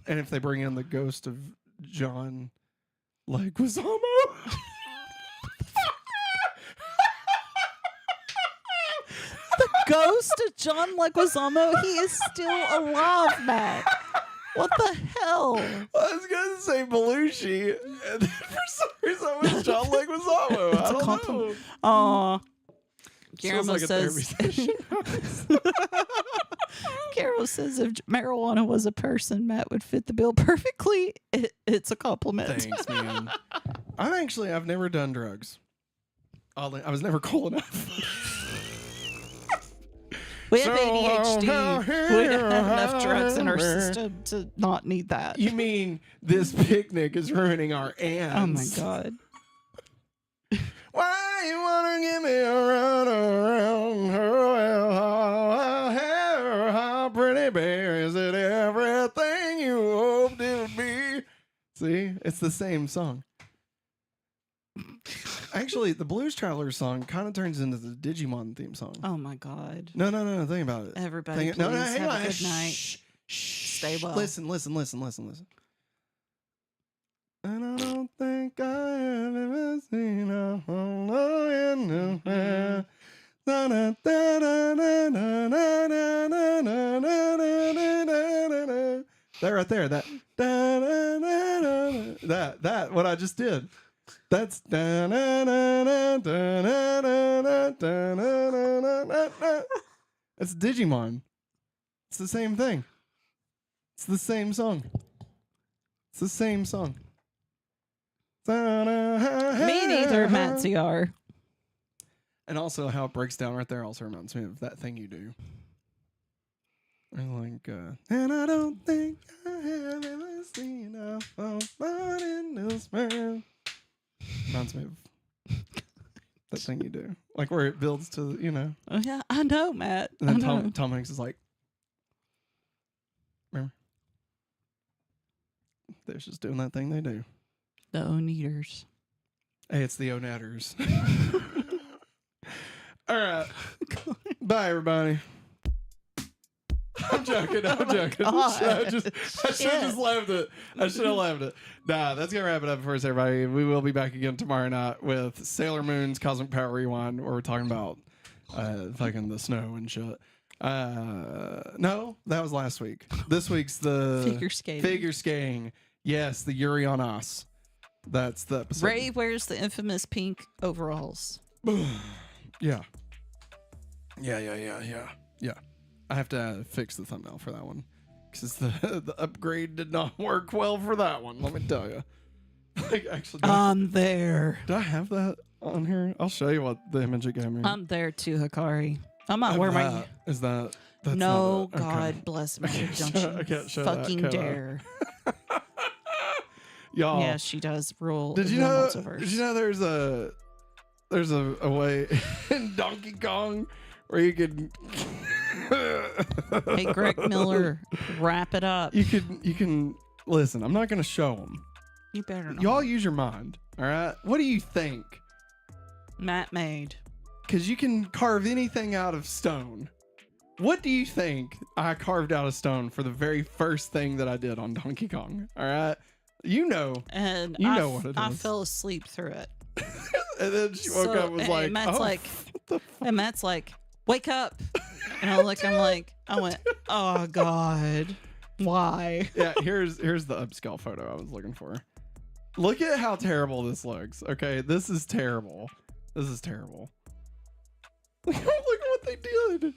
And if they bring in the ghost of John Leguizamo. Ghost of John Leguizamo, he is still alive, Matt. What the hell? I was gonna say Belushi, and then for some reason I was John Leguizamo. I It's a don't compliment. know. Aw. Feels Guillermo like a therapy says. session. Guillermo says if marijuana was a person, Matt would fit the bill perfectly. It's a compliment. Thanks, man. I've never done drugs. Oddly, I was never cool enough. We have So, ADHD. We don't have enough drugs in our system to not need that. You mean this picnic is ruining our ants? Oh my God. Why you wanna give me a run around? How pretty bear, is it everything you hoped it would be? See, it's the same song. Actually, the Blues Traveler song kind of turns into the Digimon theme song. Oh my God. No. Think about it. Everybody, Think, no, please hang have on. a good night. Shh. Stay well. Listen. And I don't think I have ever seen a hole in the world. That right there, that what I just did. That's that's Digimon. It's the same thing. It's the same song. It's the same song. Me neither, Matziar. And also how it breaks down right there also reminds me of That Thing You Do. And like, and I don't think I have ever seen a fun in this world. Reminds me of That Thing You Do. Like where it builds to, you know. Oh, yeah, I know, Matt. And then I know. Tom Hanks is like, remember? They're just doing that thing they do. The Oneaters. Hey, it's the Onetters. All right. Bye, everybody. I'm joking. I should have just left it. I should have left it. Nah, that's going to wrap it up for us, everybody. We will be back again tomorrow night with Sailor Moon's Cosmic Power Rewind, where we're talking about fucking the snow and shit. No, that was last week. This week's the Figure skating. Yes, the Yuri on Ice. That's the episode. Ray wears the infamous pink overalls. Yeah. I have to fix the thumbnail for that one because the upgrade did not work well for that one. Let me tell you. Like, actually, I'm there. do I have that on here? I'll show you what the image it gave me. I'm there too, Hikari. I'm not wearing my. Is that? That's No, not it. Okay. God bless me. Don't I you can't show that, fucking can I? dare. Y'all. Yeah, she does rule. Did you the know? multiverse. Did you know there's a way in Donkey Kong where you could. Hey, Greg Miller, wrap it up. You can listen. I'm not gonna show them. You better not. Y'all use your mind. All right. What do you think? Matt made. Because you can carve anything out of stone. What do you think I carved out of stone for the very first thing that I did on Donkey Kong? All right. You know. And you know what it is. I fell asleep through it. And then she woke up and was like, Matt's oh, like, and Matt's like, wake up. And I went, oh God, why? Yeah, here's the upscale photo I was looking for. Look at how terrible this looks. Okay, this is terrible. This is terrible. Look at what they did.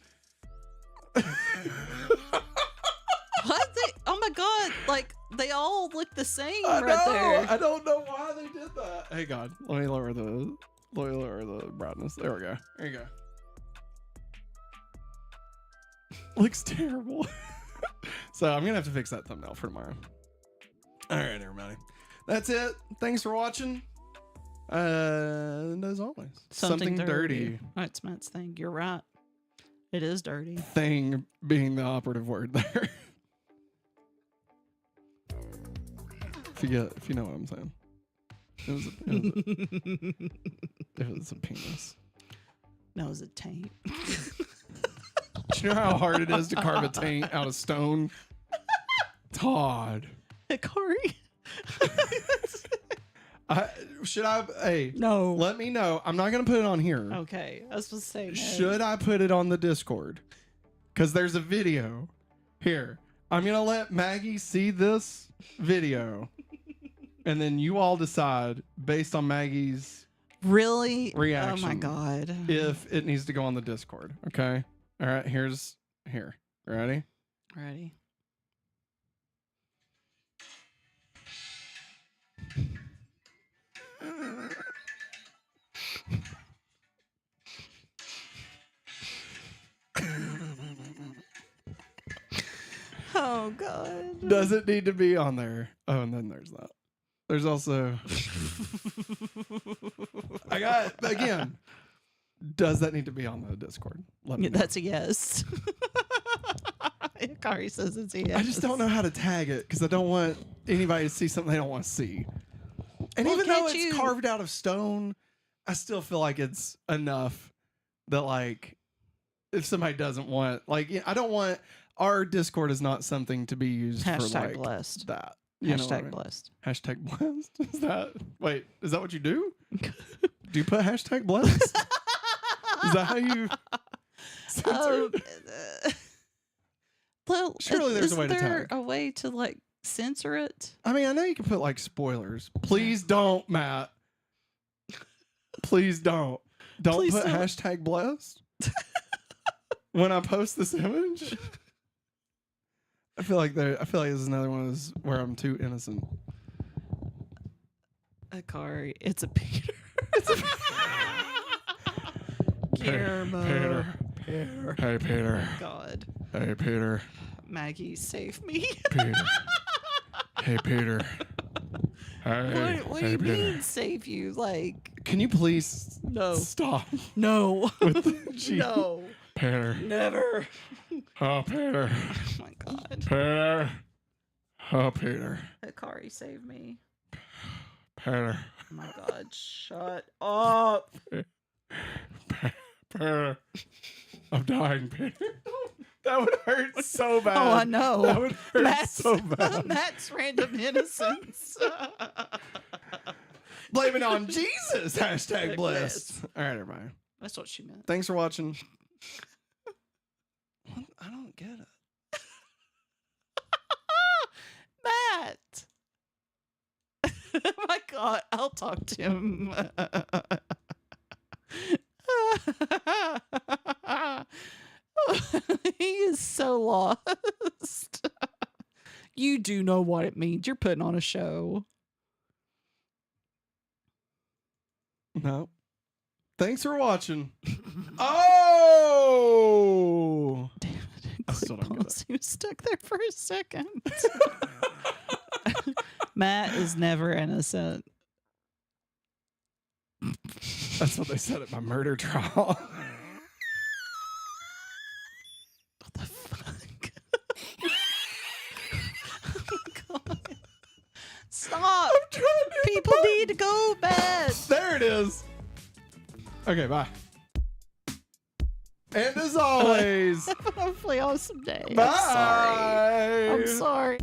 What? Oh my God, like they all look the same I right know. there. I don't know why they did that. Hey God, let me lower the brightness. There we go. There you go. Looks terrible. So I'm gonna have to fix that thumbnail for tomorrow. All right, everybody. That's it. Thanks for watching. And as always, something dirty. That's Matt's thing. You're right. It is dirty. Thing being the operative word there. if you know what I'm saying. It was a penis. No, it was a taint. Do you know how hard it is to carve a taint out of stone? Todd. Hikari. Hey, No. let me know. I'm not going to put it on here. Okay. I was supposed to say no. Should I put it on the Discord? Because there's a video. Here. I'm going to let Maggie see this video. And then you all decide, based on Maggie's Really? reaction, Oh my God. if it needs to go on the Discord. Okay? All right. Here. Ready? Ready. Oh God. Does it need to be on there? Oh, and then there's that. There's also. I got again. Does that need to be on the Discord? Let me know. That's a yes. Hikari says it's a yes. I just don't know how to tag it because I don't want anybody to see something they don't want to see. And Well, even though can't it's you- carved out of stone, I still feel like it's enough that like if somebody doesn't want I don't want our Discord is not something to be used for Hashtag like blessed. that. You know what I Hashtag mean? blessed. Hashtag blessed. Is that is that what you do? Do you put hashtag blessed? Is that how you censor it? Well, Surely there's a way to isn't there tag. a way to like censor it? I mean, I know you can put like spoilers. Please don't, Matt. Please don't. Don't Please put don't. hashtag blessed when I post this image. I feel like this is another one of those where I'm too innocent. Akari, it's a Peter. Peter. Peter. Hey, Peter. God. Hey, Peter. Maggie, save me. Peter. Hey, Peter. Hey, What do hey, you Peter. mean save you? Like, Can you please no. stop No. with the G? No. Peter. Never. Oh, Peter. Oh my God. Peter. Oh, Peter. Akari, save me. Peter. Oh my God. Shut up. Peter. I'm dying, Peter. That would hurt so bad. Oh, I know. That would hurt Matt's, so bad. Matt's random innocence. Blame it on Jesus. Hashtag blessed. All right, everybody. That's what she meant. Thanks for watching. What? I don't get it. Matt. Oh my God. I'll talk to him. He is so lost. You do know what it means. You're putting on a show. No. Thanks for watching. Oh! Damn it. I still don't get He was stuck there for a second. Matt is never innocent. That's what they said at my murder trial. What the fuck? Oh my God. Stop. People need to go to bed. There it is. Okay, bye. And as always, Have a hopefully awesome day. bye. I'm sorry. I'm sorry.